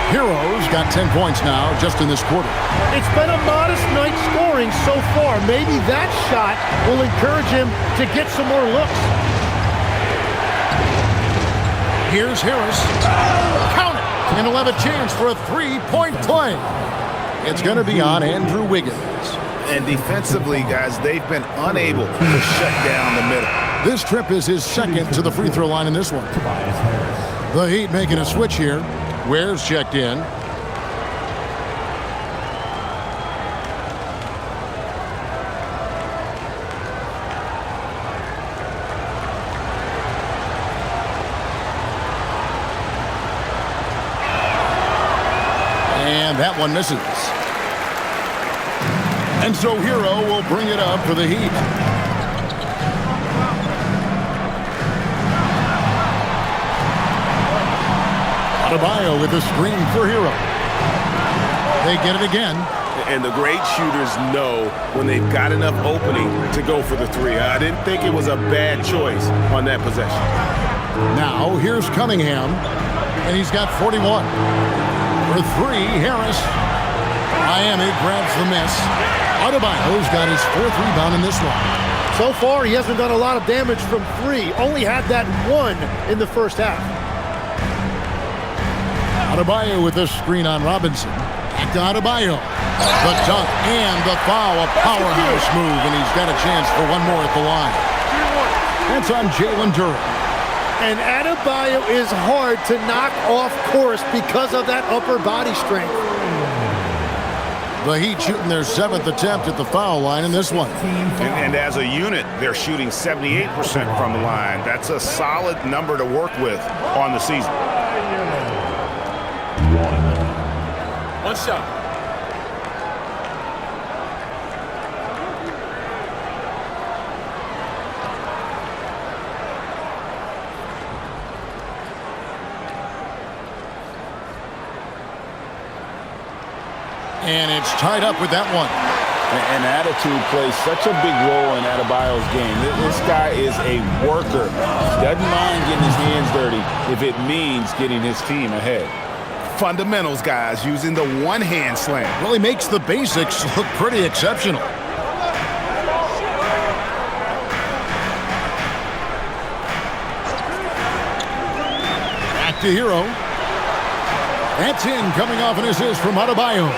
Hero's got 10 points now just in this quarter. It's been a modest night scoring so far. Maybe that shot will encourage him to get some more looks. Here's Harris. Count it. And he'll have a chance for a three-point play. It's going to be on Andrew Wiggins. And defensively, guys, they've been unable to shut down the middle. This trip is his second to the free throw line in this one. The Heat making a switch here. Ware's checked in. And that one misses. And so Hero will bring it up for the Heat. Adebayo with a screen for Hero. They get it again. And the great shooters know when they've got enough opening to go for the 3. I didn't think it was a bad choice on that possession. Now here's Cunningham, and he's got 41. For 3, Harris. Miami grabs the miss. Adebayo's got his 4th rebound in this one. So far, he hasn't done a lot of damage from 3. Only had that 1 in the first half. Adebayo with this screen on Robinson. Back to Adebayo. The dunk and the foul. A powerhouse move, and he's got a chance for one more at the line. That's on Jalen Duran. And Adebayo is hard to knock off course because of that upper body strength. The Heat shooting their 7th attempt at the foul line in this one. And as a unit, they're shooting 78% from the line. That's a solid number to work with on the season. One shot. And it's tied up with that one. And attitude plays such a big role in Adebayo's game. This guy is a worker. Doesn't mind getting his hands dirty if it means getting his team ahead. Fundamentals, guys, using the one-hand slam. Really makes the basics look pretty exceptional. Back to Hero. That's in, coming off an assist from Adebayo.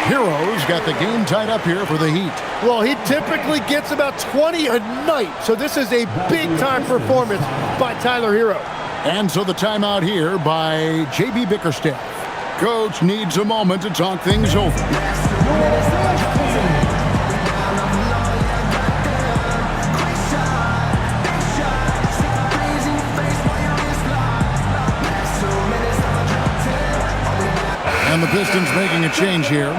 Hero's got the game tied up here for the Heat. Well, he typically gets about 20 a night, so this is a big-time performance by Tyler Hero. And so the timeout here by J.B. Bickerstaff. Coach needs a moment to talk things over. And the Pistons making a change here.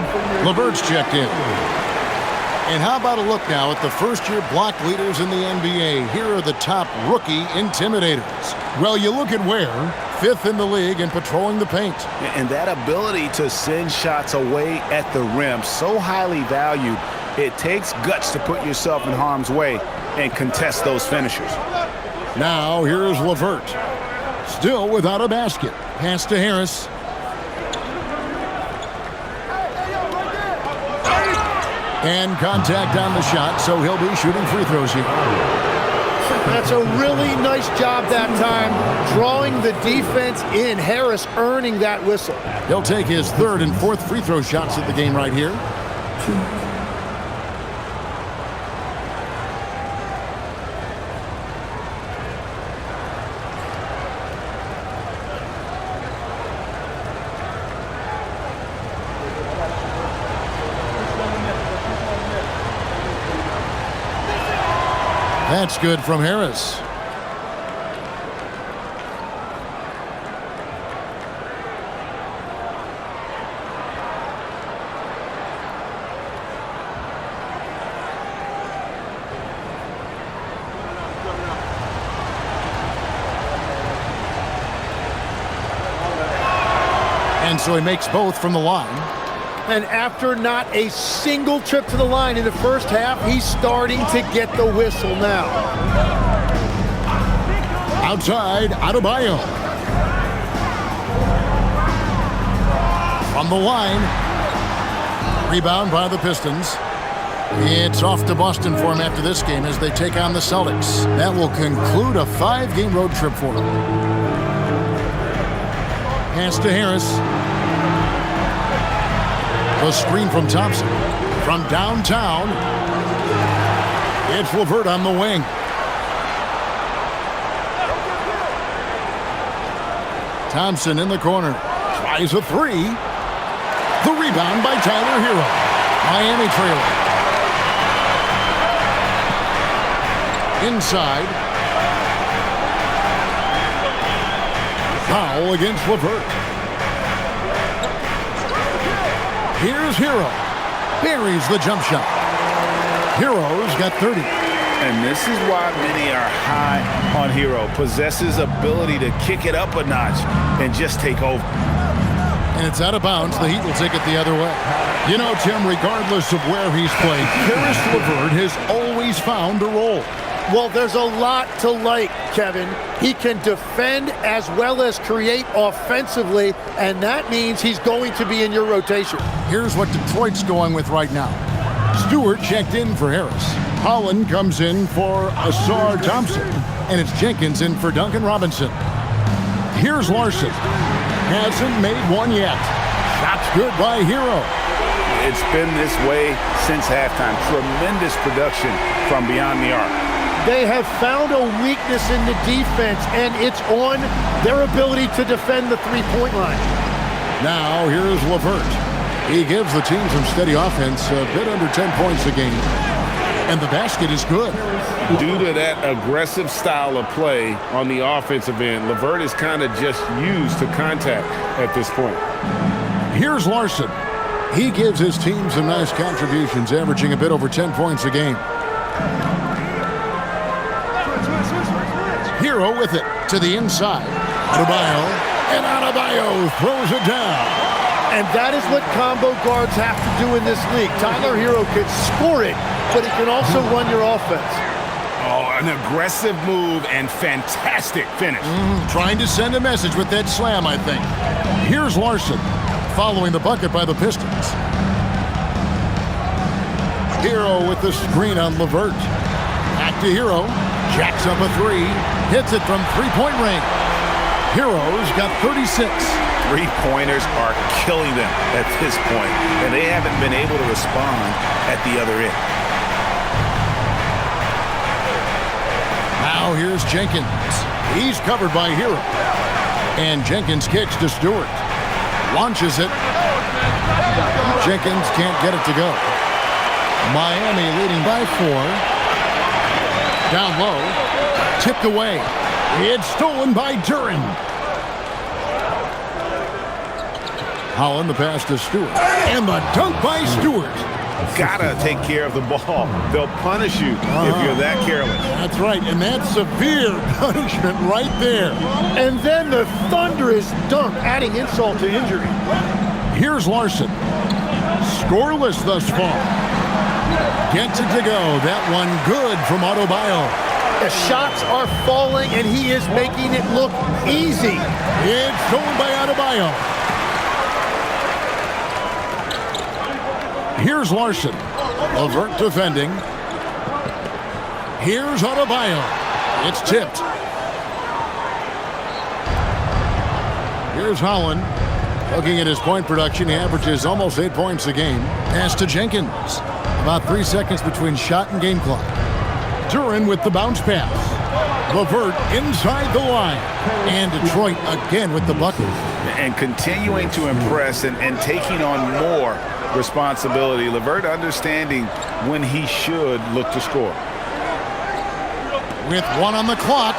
LeVert's checked in. And how about a look now at the first-year block leaders in the NBA? Here are the top rookie intimidators. Well, you look at where. 5th in the league in patrolling the paint. And that ability to send shots away at the rim, so highly valued, it takes guts to put yourself in harm's way and contest those finishers. Now, here's LeVert. Still without a basket. Pass to Harris. And contact on the shot, so he'll be shooting free throws here. That's a really nice job that time, drawing the defense in. Harris earning that whistle. He'll take his 3rd and 4th free throw shots at the game right here. That's good from Harris. And so he makes both from the line. And after not a single trip to the line in the first half, he's starting to get the whistle now. Outside, Adebayo. From the line. Rebound by the Pistons. It's off to Boston for him after this game as they take on the Celtics. That will conclude a 5-game road trip for them. Pass to Harris. The screen from Thompson. From downtown, it's LeVert on the wing. Thompson in the corner. Tries a 3. The rebound by Tyler Hero. Miami trailing. Inside. Foul against LeVert. Here's Hero. Buries the jump shot. Hero's got 30. And this is why many are high on Hero. Possesses ability to kick it up a notch and just take over. And it's out of bounds. The Heat will take it the other way. You know, Tim, regardless of where he's played, Karis LeVert has always found a role. Well, there's a lot to like, Kevin. He can defend as well as create offensively, and that means he's going to be in your rotation. Here's what Detroit's going with right now. Stewart checked in for Harris. Holland comes in for Asar Thompson, and it's Jenkins in for Duncan Robinson. Here's Larson. Hasn't made one yet. Shot's good by Hero. It's been this way since halftime. Tremendous production from beyond the arc. They have found a weakness in the defense, and it's on their ability to defend the three-point line. Now, here's LeVert. He gives the team some steady offense, a bit under 10 points a game. And the basket is good. Due to that aggressive style of play on the offensive end, LeVert is kind of just used to contact at this point. Here's Larson. He gives his team some nice contributions, averaging a bit over 10 points a game. Hero with it to the inside. Adebayo, and Adebayo throws it down. And that is what combo guards have to do in this league. Tyler Hero can score it, but he can also run your offense. Oh, an aggressive move and fantastic finish. Trying to send a message with that slam, I think. Here's Larson, following the bucket by the Pistons. Hero with the screen on LeVert. Back to Hero. Jacks up a 3. Hits it from three-point range. Hero's got 36. Three-pointers are killing them at this point, and they haven't been able to respond at the other end. Now here's Jenkins. He's covered by Hero. And Jenkins kicks to Stewart. Launches it. Jenkins can't get it to go. Miami leading by 4. Down low. Tipped away. It's stolen by Duren. Holland, the pass to Stewart. And the dunk by Stewart. Gotta take care of the ball. They'll punish you if you're that careless. That's right, and that's severe punishment right there. And then the thunderous dunk, adding insult to injury. Here's Larson. Scoreless thus far. Gets it to go. That one good from Adebayo. The shots are falling, and he is making it look easy. It's stolen by Adebayo. Here's Larson. LeVert defending. Here's Adebayo. It's tipped. Here's Holland. Looking at his point production, he averages almost 8 points a game. Pass to Jenkins. About 3 seconds between shot and game clock. Duran with the bounce pass. LeVert inside the line. And Detroit again with the bucket. And continuing to impress and taking on more responsibility. LeVert understanding when he should look to score. With 1 on the clock.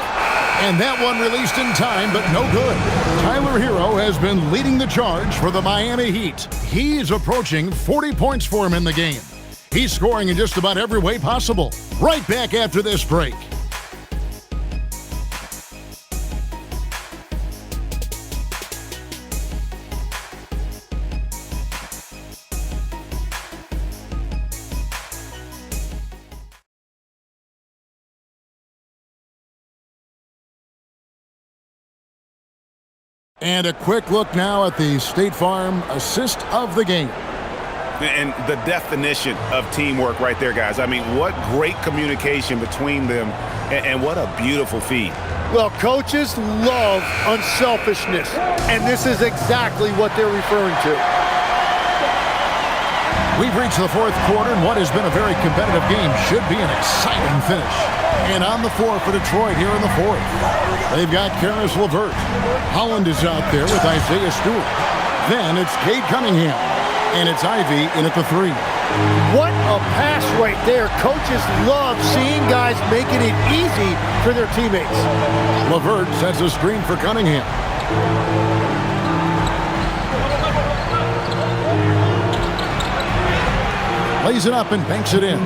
And that one released in time, but no good. Tyler Hero has been leading the charge for the Miami Heat. He's approaching 40 points for him in the game. He's scoring in just about every way possible. Right back after this break. And a quick look now at the State Farm assist of the game. And the definition of teamwork right there, guys. I mean, what great communication between them, and what a beautiful feed. Well, coaches love unselfishness, and this is exactly what they're referring to. We've reached the fourth quarter, and what has been a very competitive game should be an exciting finish. And on the floor for Detroit here in the fourth. They've got Karis LeVert. Holland is out there with Isaiah Stewart. Then it's Cade Cunningham. And it's Ivy in at the 3. What a pass right there. Coaches love seeing guys making it easy for their teammates. LeVert sets a screen for Cunningham. Lays it up and banks it in.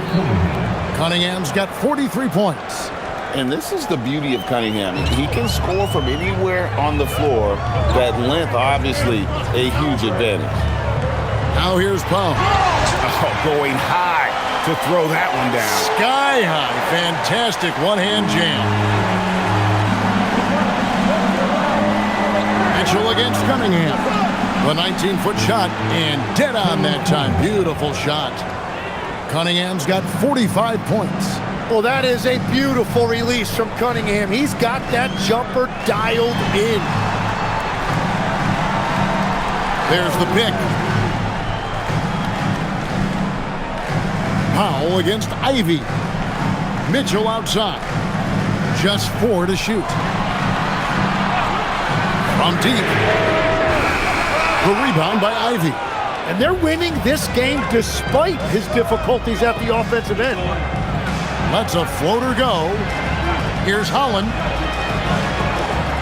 Cunningham's got 43 points. And this is the beauty of Cunningham. He can score from anywhere on the floor. That length, obviously, a huge advantage. Now here's Powell. Oh, going high to throw that one down. Sky high. Fantastic one-hand jam. Mitchell against Cunningham. The 19-foot shot, and dead on that time. Beautiful shot. Cunningham's got 45 points. Well, that is a beautiful release from Cunningham. He's got that jumper dialed in. There's the pick. Powell against Ivy. Mitchell outside. Just 4 to shoot. From deep. The rebound by Ivy. And they're winning this game despite his difficulties at the offensive end. Lets a floater go. Here's Holland.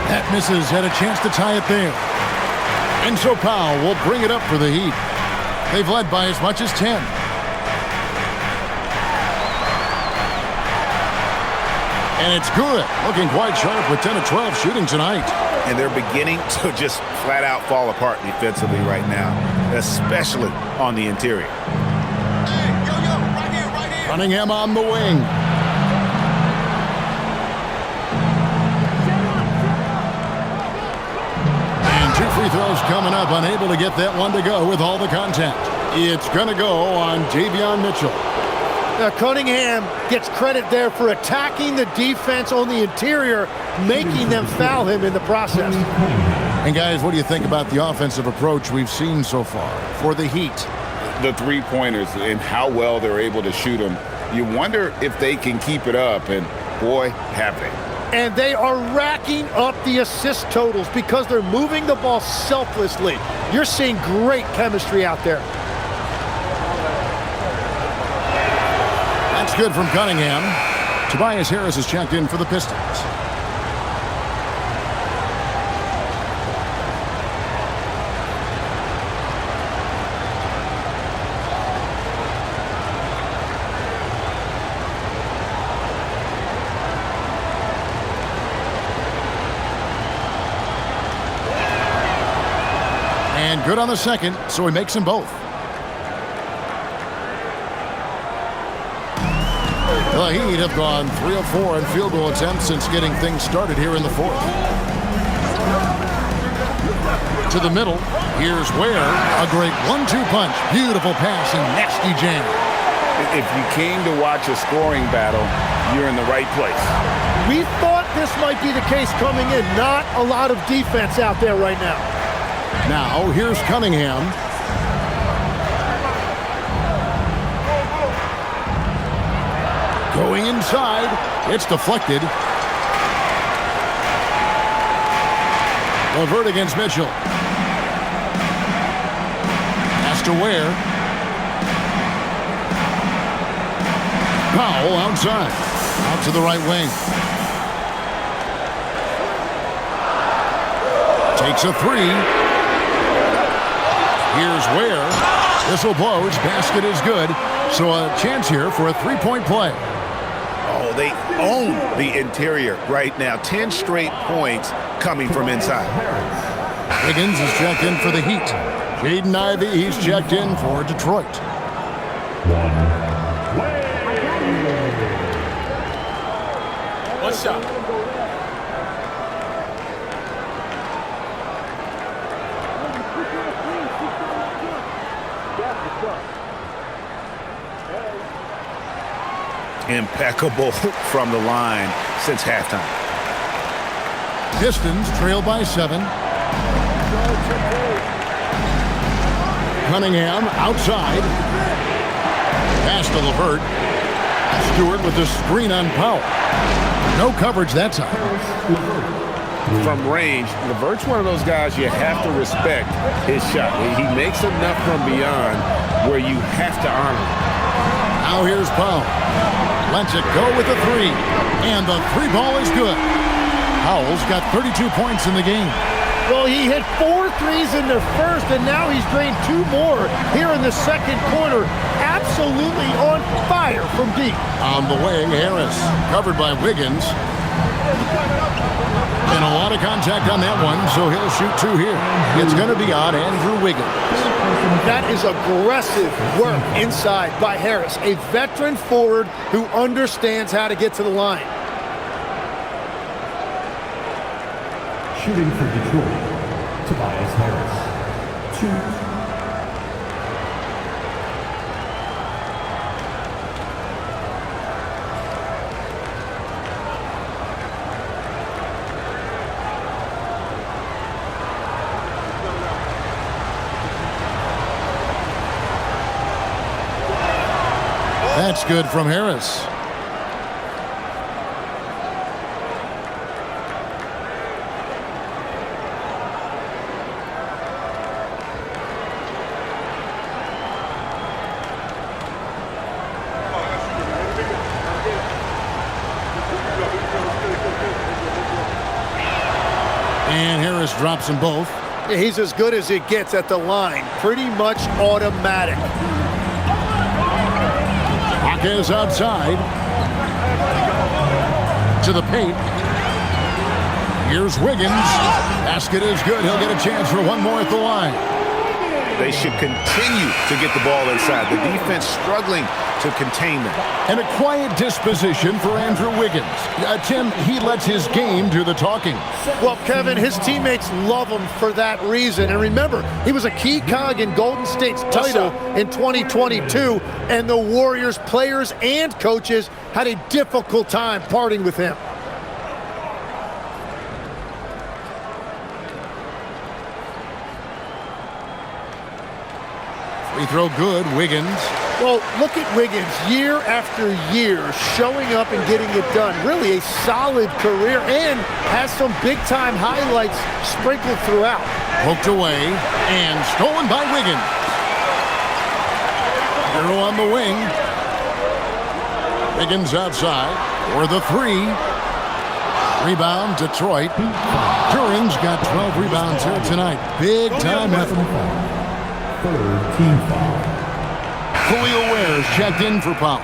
That misses. Had a chance to tie it there. And so Powell will bring it up for the Heat. They've led by as much as 10. And it's good. Looking quite sharp with 10 of 12 shooting tonight. And they're beginning to just flat out fall apart defensively right now, especially on the interior. Cunningham on the wing. And 2 free throws coming up, unable to get that one to go with all the contact. It's going to go on Davion Mitchell. Now, Cunningham gets credit there for attacking the defense on the interior, making them foul him in the process. And guys, what do you think about the offensive approach we've seen so far for the Heat? The three-pointers and how well they're able to shoot them. You wonder if they can keep it up, and boy, have they. And they are racking up the assist totals because they're moving the ball selflessly. You're seeing great chemistry out there. That's good from Cunningham. Tobias Harris is checked in for the Pistons. good on the second, so he makes them both. The Heat have gone 3 of 4 in field goal attempts since getting things started here in the fourth. To the middle, here's Ware, a great 1-2 punch. Beautiful pass and nasty jam. If you came to watch a scoring battle, you're in the right place. We thought this might be the case coming in. Not a lot of defense out there right now. Now, here's Cunningham. Going inside. It's deflected. LeVert against Mitchell. Pass to Ware. Powell outside. Out to the right wing. Takes a three. Here's Ware. Whistle blows. Basket is good. So a chance here for a three-point play. Oh, they own the interior right now. 10 straight points coming from inside. Wiggins is checked in for the Heat. Jaden Ivey, he's checked in for Detroit. One shot. Impeccable from the line since halftime. Pistons trail by 7. Cunningham outside. Pass to LeVert. Stewart with the screen on Powell. No coverage that time. From range, LeVert's one of those guys you have to respect his shot. He makes enough from beyond where you have to honor him. Now here's Powell. Lets it go with the three. And the three ball is good. Powell's got 32 points in the game. Well, he hit 4 threes in the first, and now he's drained 2 more here in the second quarter. Absolutely on fire from deep. On the wing, Harris. Covered by Wiggins. And a lot of contact on that one, so he'll shoot 2 here. It's going to be on Andrew Wiggins. That is aggressive work inside by Harris, a veteran forward who understands how to get to the line. Shooting for Detroit, Tobias Harris. 2. That's good from Harris. And Harris drops them both. He's as good as it gets at the line. Pretty much automatic. Is outside to the paint. Here's Wiggins. Basket is good. He'll get a chance for one more at the line. They should continue to get the ball inside. The defense struggling to contain them. And a quiet disposition for Andrew Wiggins. Tim, he lets his game do the talking. Well, Kevin, his teammates love him for that reason. And remember, he was a key cog in Golden State's title in 2022, and the Warriors players and coaches had a difficult time parting with him. Free throw good, Wiggins. Well, look at Wiggins year after year showing up and getting it done. Really a solid career and has some big-time highlights sprinkled throughout. Poked away and stolen by Wiggins. Hero on the wing. Wiggins outside for the three. Rebound, Detroit. Duran's got 12 rebounds here tonight. Big-time effort. Third team foul. Khalil Ware is checked in for Powell.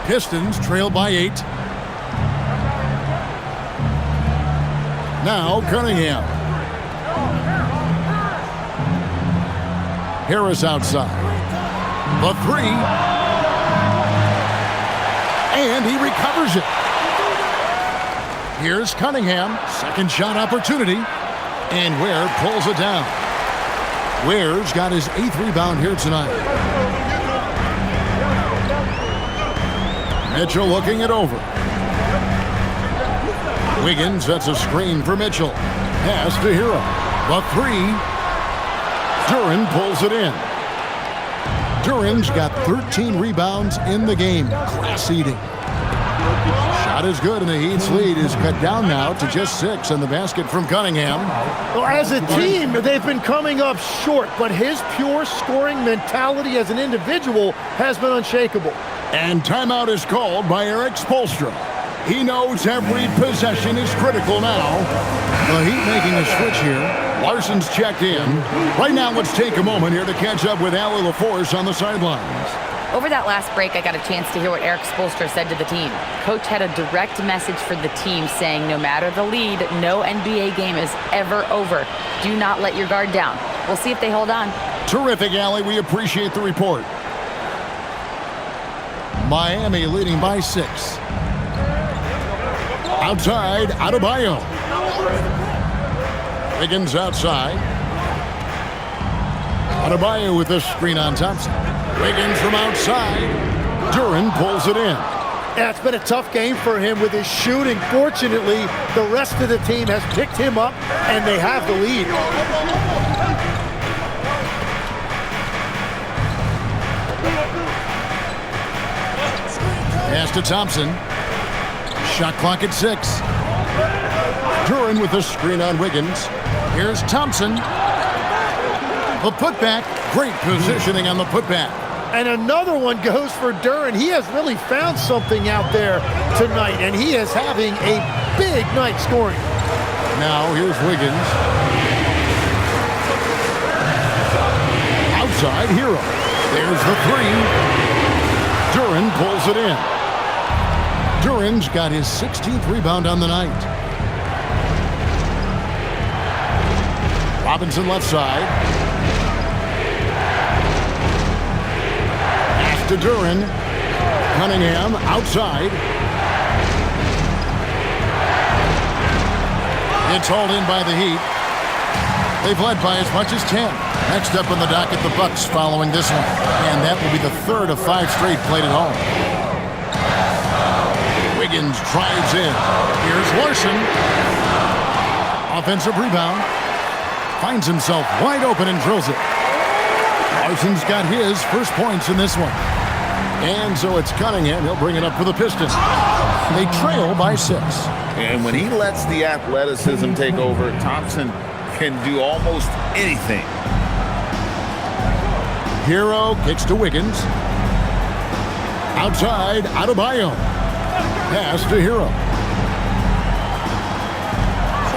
Pistons trail by 8. Now Cunningham. Harris outside. The 3. And he recovers it. Here's Cunningham. Second shot opportunity. And Ware pulls it down. Ware's got his 8th rebound here tonight. Mitchell looking it over. Wiggins sets a screen for Mitchell. Pass to Hero. The 3. Duren pulls it in. Duren's got 13 rebounds in the game. Class-eating. Shot is good, and the Heat's lead is cut down now to just 6 on the basket from Cunningham. Well, as a team, they've been coming up short, but his pure scoring mentality as an individual has been unshakable. And timeout is called by Eric Spoelstra. He knows every possession is critical now. The Heat making a switch here. Larson's checked in. Right now, let's take a moment here to catch up with Allie LaForce on the sidelines. Over that last break, I got a chance to hear what Eric Spoelstra said to the team. Coach had a direct message for the team saying no matter the lead, no NBA game is ever over. Do not let your guard down. We'll see if they hold on. Terrific, Allie. We appreciate the report. Miami leading by 6. Outside, Adebayo. Wiggins outside. Adebayo with the screen on Thompson. Wiggins from outside. Duren pulls it in. Yeah, it's been a tough game for him with his shooting. Fortunately, the rest of the team has picked him up, and they have the lead. Pass to Thompson. Shot clock at 6. Duren with the screen on Wiggins. Here's Thompson. The putback. Great positioning on the putback. And another one goes for Duren. He has really found something out there tonight, and he is having a big night scoring. Now here's Wiggins. Outside, Hero. There's the 3. Duren pulls it in. Duren's got his 16th rebound on the night. Robinson left side. Pass to Duren. Cunningham outside. It's hauled in by the Heat. They've led by as much as 10. Next up on the docket, the Bucks following this one. And that will be the 3rd of 5 straight played at home. Wiggins drives in. Here's Larson. Offensive rebound. Finds himself wide open and drills it. Larson's got his first points in this one. And so it's Cunningham. He'll bring it up for the Pistons. They trail by 6. And when he lets the athleticism take over, Thompson can do almost anything. Hero kicks to Wiggins. Outside, Adebayo. Pass to Hero.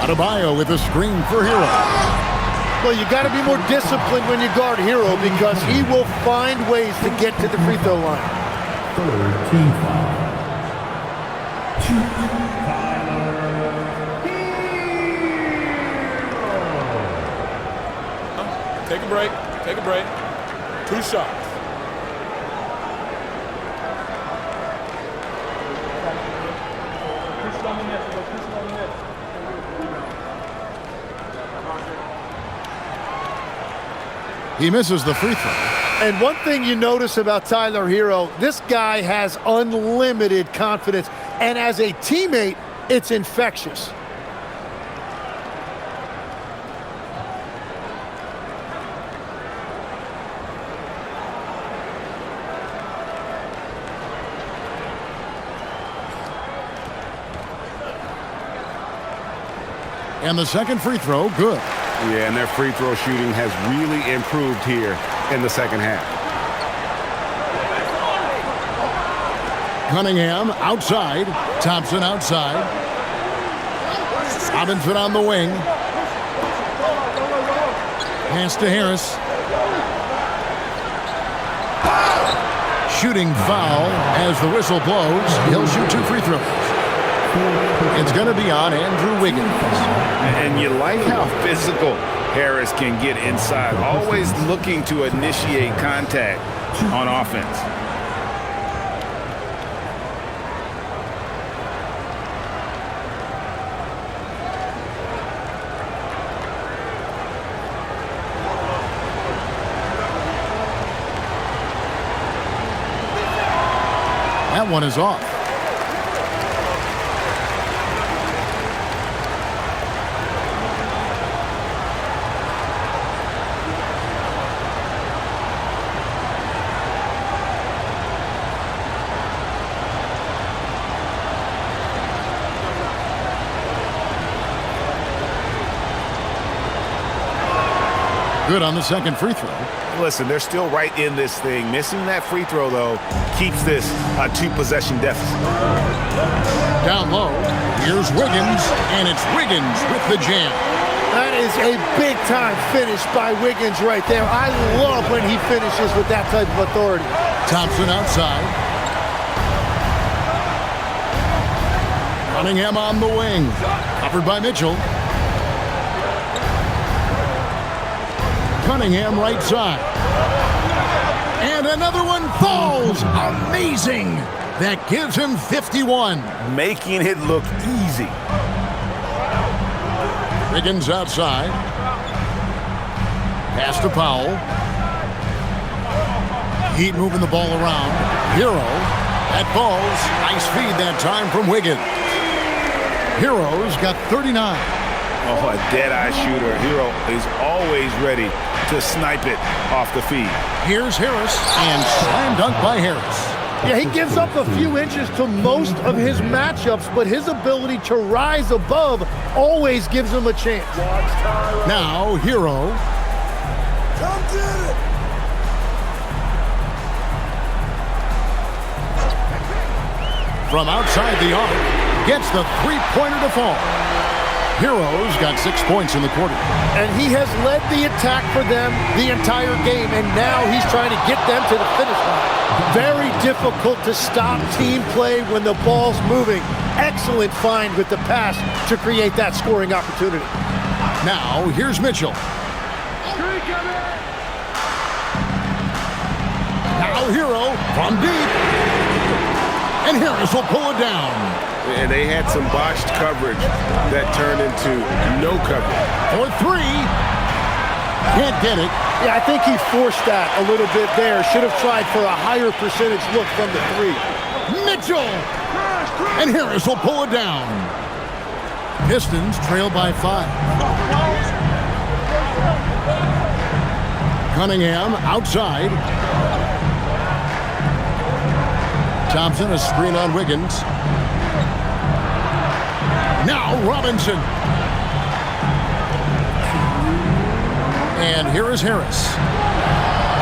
Adebayo with a screen for Hero. Well, you got to be more disciplined when you guard Hero because he will find ways to get to the free throw line. 3rd team foul. Take a break. Take a break. 2 shots. He misses the free throw. And one thing you notice about Tyler Hero, this guy has unlimited confidence. And as a teammate, it's infectious. And the second free throw, good. Yeah, and their free throw shooting has really improved here in the second half. Cunningham outside. Thompson outside. Robinson on the wing. Pass to Harris. shooting foul as the whistle blows. He'll shoot 2 free throws. It's going to be on Andrew Wiggins. And you like how physical Harris can get inside, always looking to initiate contact on offense. That one is off. Good on the second free throw. Listen, they're still right in this thing. Missing that free throw, though, keeps this a 2-possession deficit. Down low, here's Wiggins, and it's Wiggins with the jam. That is a big-time finish by Wiggins right there. I love when he finishes with that type of authority. Thompson outside. Cunningham on the wing. Covered by Mitchell. Cunningham right side. And another one falls. Amazing. That gives him 51. Making it look easy. Wiggins outside. Pass to Powell. Heat moving the ball around. Hero. That falls. Nice feed that time from Wiggins. Hero's got 39. Oh, a dead-eye shooter. Hero is always ready to snipe it off the feed. Here's Harris, and slam dunk by Harris. Yeah, he gives up a few inches to most of his matchups, but his ability to rise above always gives him a chance. Now, Hero. Come get it. From outside the arc, gets the three-pointer to fall. Hero's got 6 points in the quarter. And he has led the attack for them the entire game, and now he's trying to get them to the finish line. Very difficult to stop team play when the ball's moving. Excellent find with the pass to create that scoring opportunity. Now, here's Mitchell. Now Hero from deep. And Harris will pull it down. And they had some botched coverage that turned into no coverage. For 3. Can't get it. Yeah, I think he forced that a little bit there. Should have tried for a higher percentage look from the 3. Mitchell! And Harris will pull it down. Pistons trail by 5. Cunningham outside. Thompson, a screen on Wiggins. Now Robinson. And here is Harris.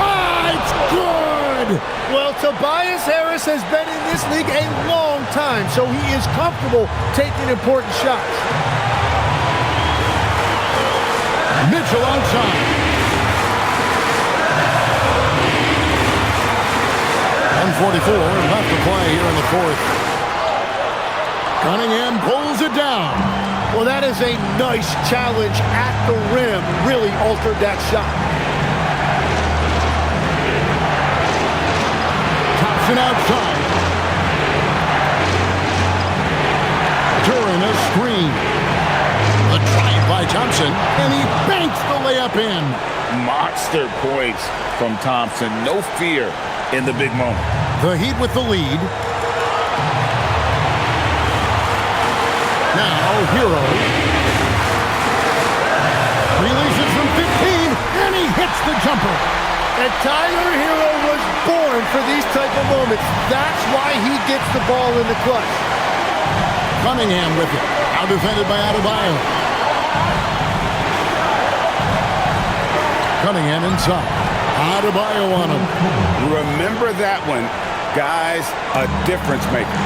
Ah, it's good! Well, Tobias Harris has been in this league a long time, so he is comfortable taking important shots. Mitchell outside. 1:44 left to play here in the fourth. Cunningham pulls it down. Well, that is a nice challenge at the rim. Really altered that shot. Thompson outside. During a screen. A drive by Thompson, and he banks the layup in. Monster points from Thompson. No fear in the big moment. The Heat with the lead. Now, Hero. Releases from 15, and he hits the jumper. And Tyler Hero was born for these type of moments. That's why he gets the ball in the clutch. Cunningham with it. Now defended by Adebayo. Cunningham inside. Adebayo on him. Remember that one. Guys, a difference maker.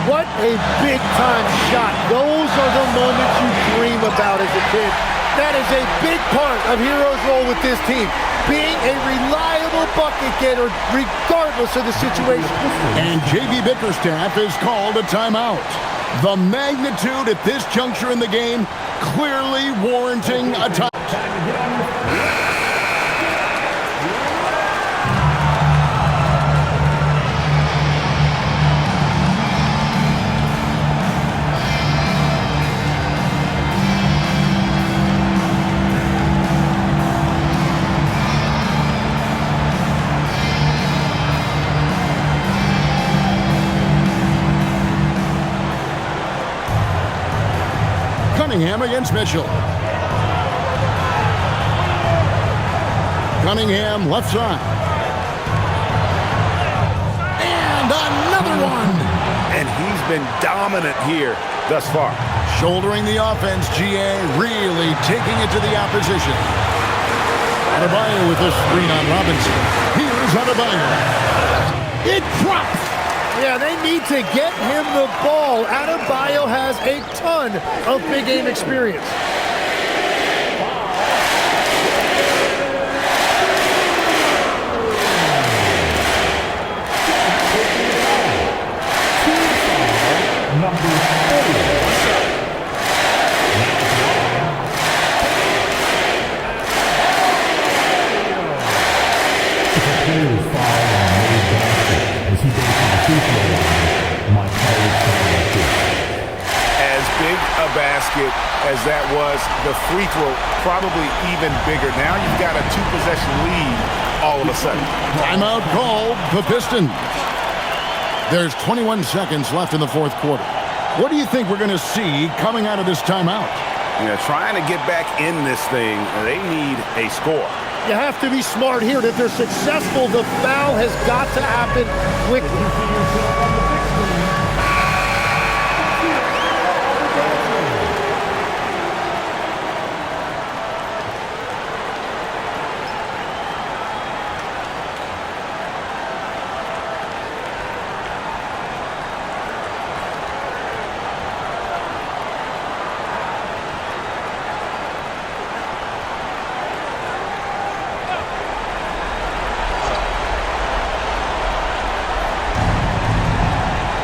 What a big-time shot. Those are the moments you dream about as a kid. That is a big part of Hero's role with this team. being a reliable bucket getter regardless of the situation. And J.B. Bickerstaff is called a timeout. The magnitude at this juncture in the game clearly warranting a timeout. Cunningham against Mitchell. Cunningham left side. And another one. And he's been dominant here thus far. Shouldering the offense, GA really taking it to the opposition. Adebayo with a screen on Robinson. Here's Adebayo. It drops. Yeah, they need to get him the ball. Adebayo has a ton of big game experience. As big a basket as that was, the free throw probably even bigger. Now you've got a two-possession lead all of a sudden. Timeout called the Pistons. There's 21 seconds left in the fourth quarter. What do you think we're going to see coming out of this timeout? Yeah, trying to get back in this thing, they need a score. You have to be smart here. If they're successful, the foul has got to happen quickly.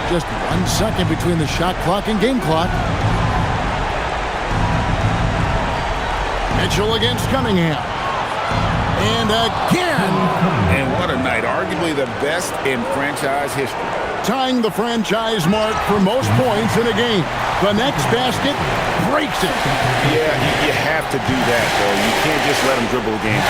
Just 1 second between the shot clock and game clock. Mitchell against Cunningham. And again. And what a night. Arguably the best in franchise history. Tying the franchise mark for most points in a game. The next basket breaks it. Yeah, you have to do that, though. You can't just let him dribble a game.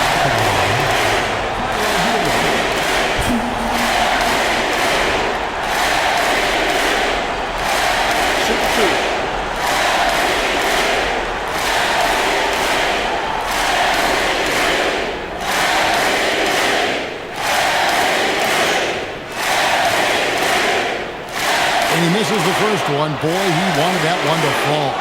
And he misses the first one. Boy, he wanted that one to fall.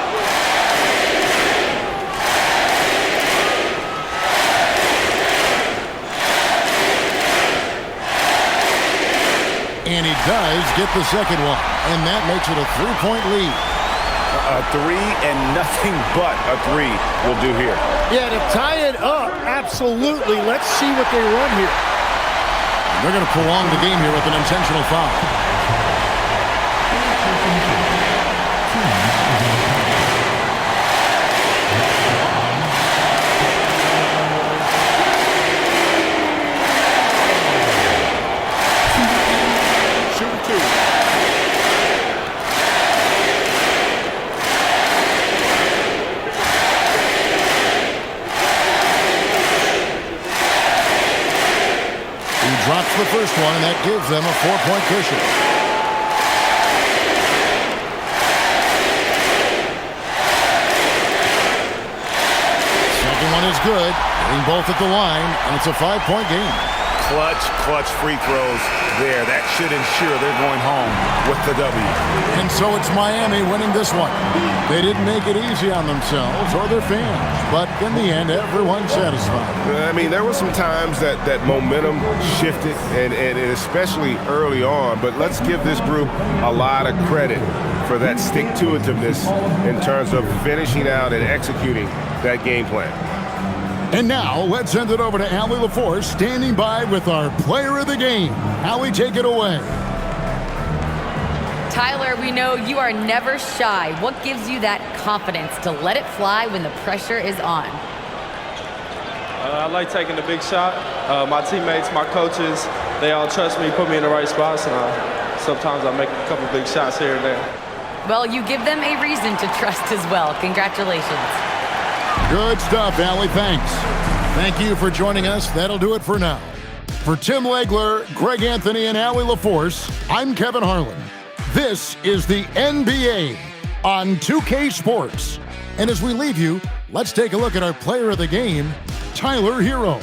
And he does get the second one. And that makes it a 3-point lead. A three and nothing but a three will do here. Yeah, to tie it up, absolutely. Let's see what they run here. They're going to prolong the game here with an intentional foul. Drops the first one, and that gives them a 4-point cushion. Second one is good. Getting both at the line, and it's a 5-point game. Clutch free throws there. That should ensure they're going home with the W. And so it's Miami winning this one. They didn't make it easy on themselves or their fans, but in the end, everyone's satisfied. I mean, there were some times that momentum shifted, and especially early on, but let's give this group a lot of credit for that stick-to-itiveness in terms of finishing out and executing that game plan. And now, let's send it over to Allie LaForce, standing by with our player of the game. Allie, take it away. Tyler, we know you are never shy. What gives you that confidence to let it fly when the pressure is on? I like taking the big shot. My teammates, my coaches, they all trust me, put me in the right spots, and sometimes I make a couple big shots here and there. Well, you give them a reason to trust as well. Congratulations. Good stuff, Allie. Thanks. Thank you for joining us. That'll do it for now. For Tim Legler, Greg Anthony, and Allie LaForce, I'm Kevin Harlan. This is the NBA on 2K Sports. And as we leave you, let's take a look at our player of the game, Tyler Hero.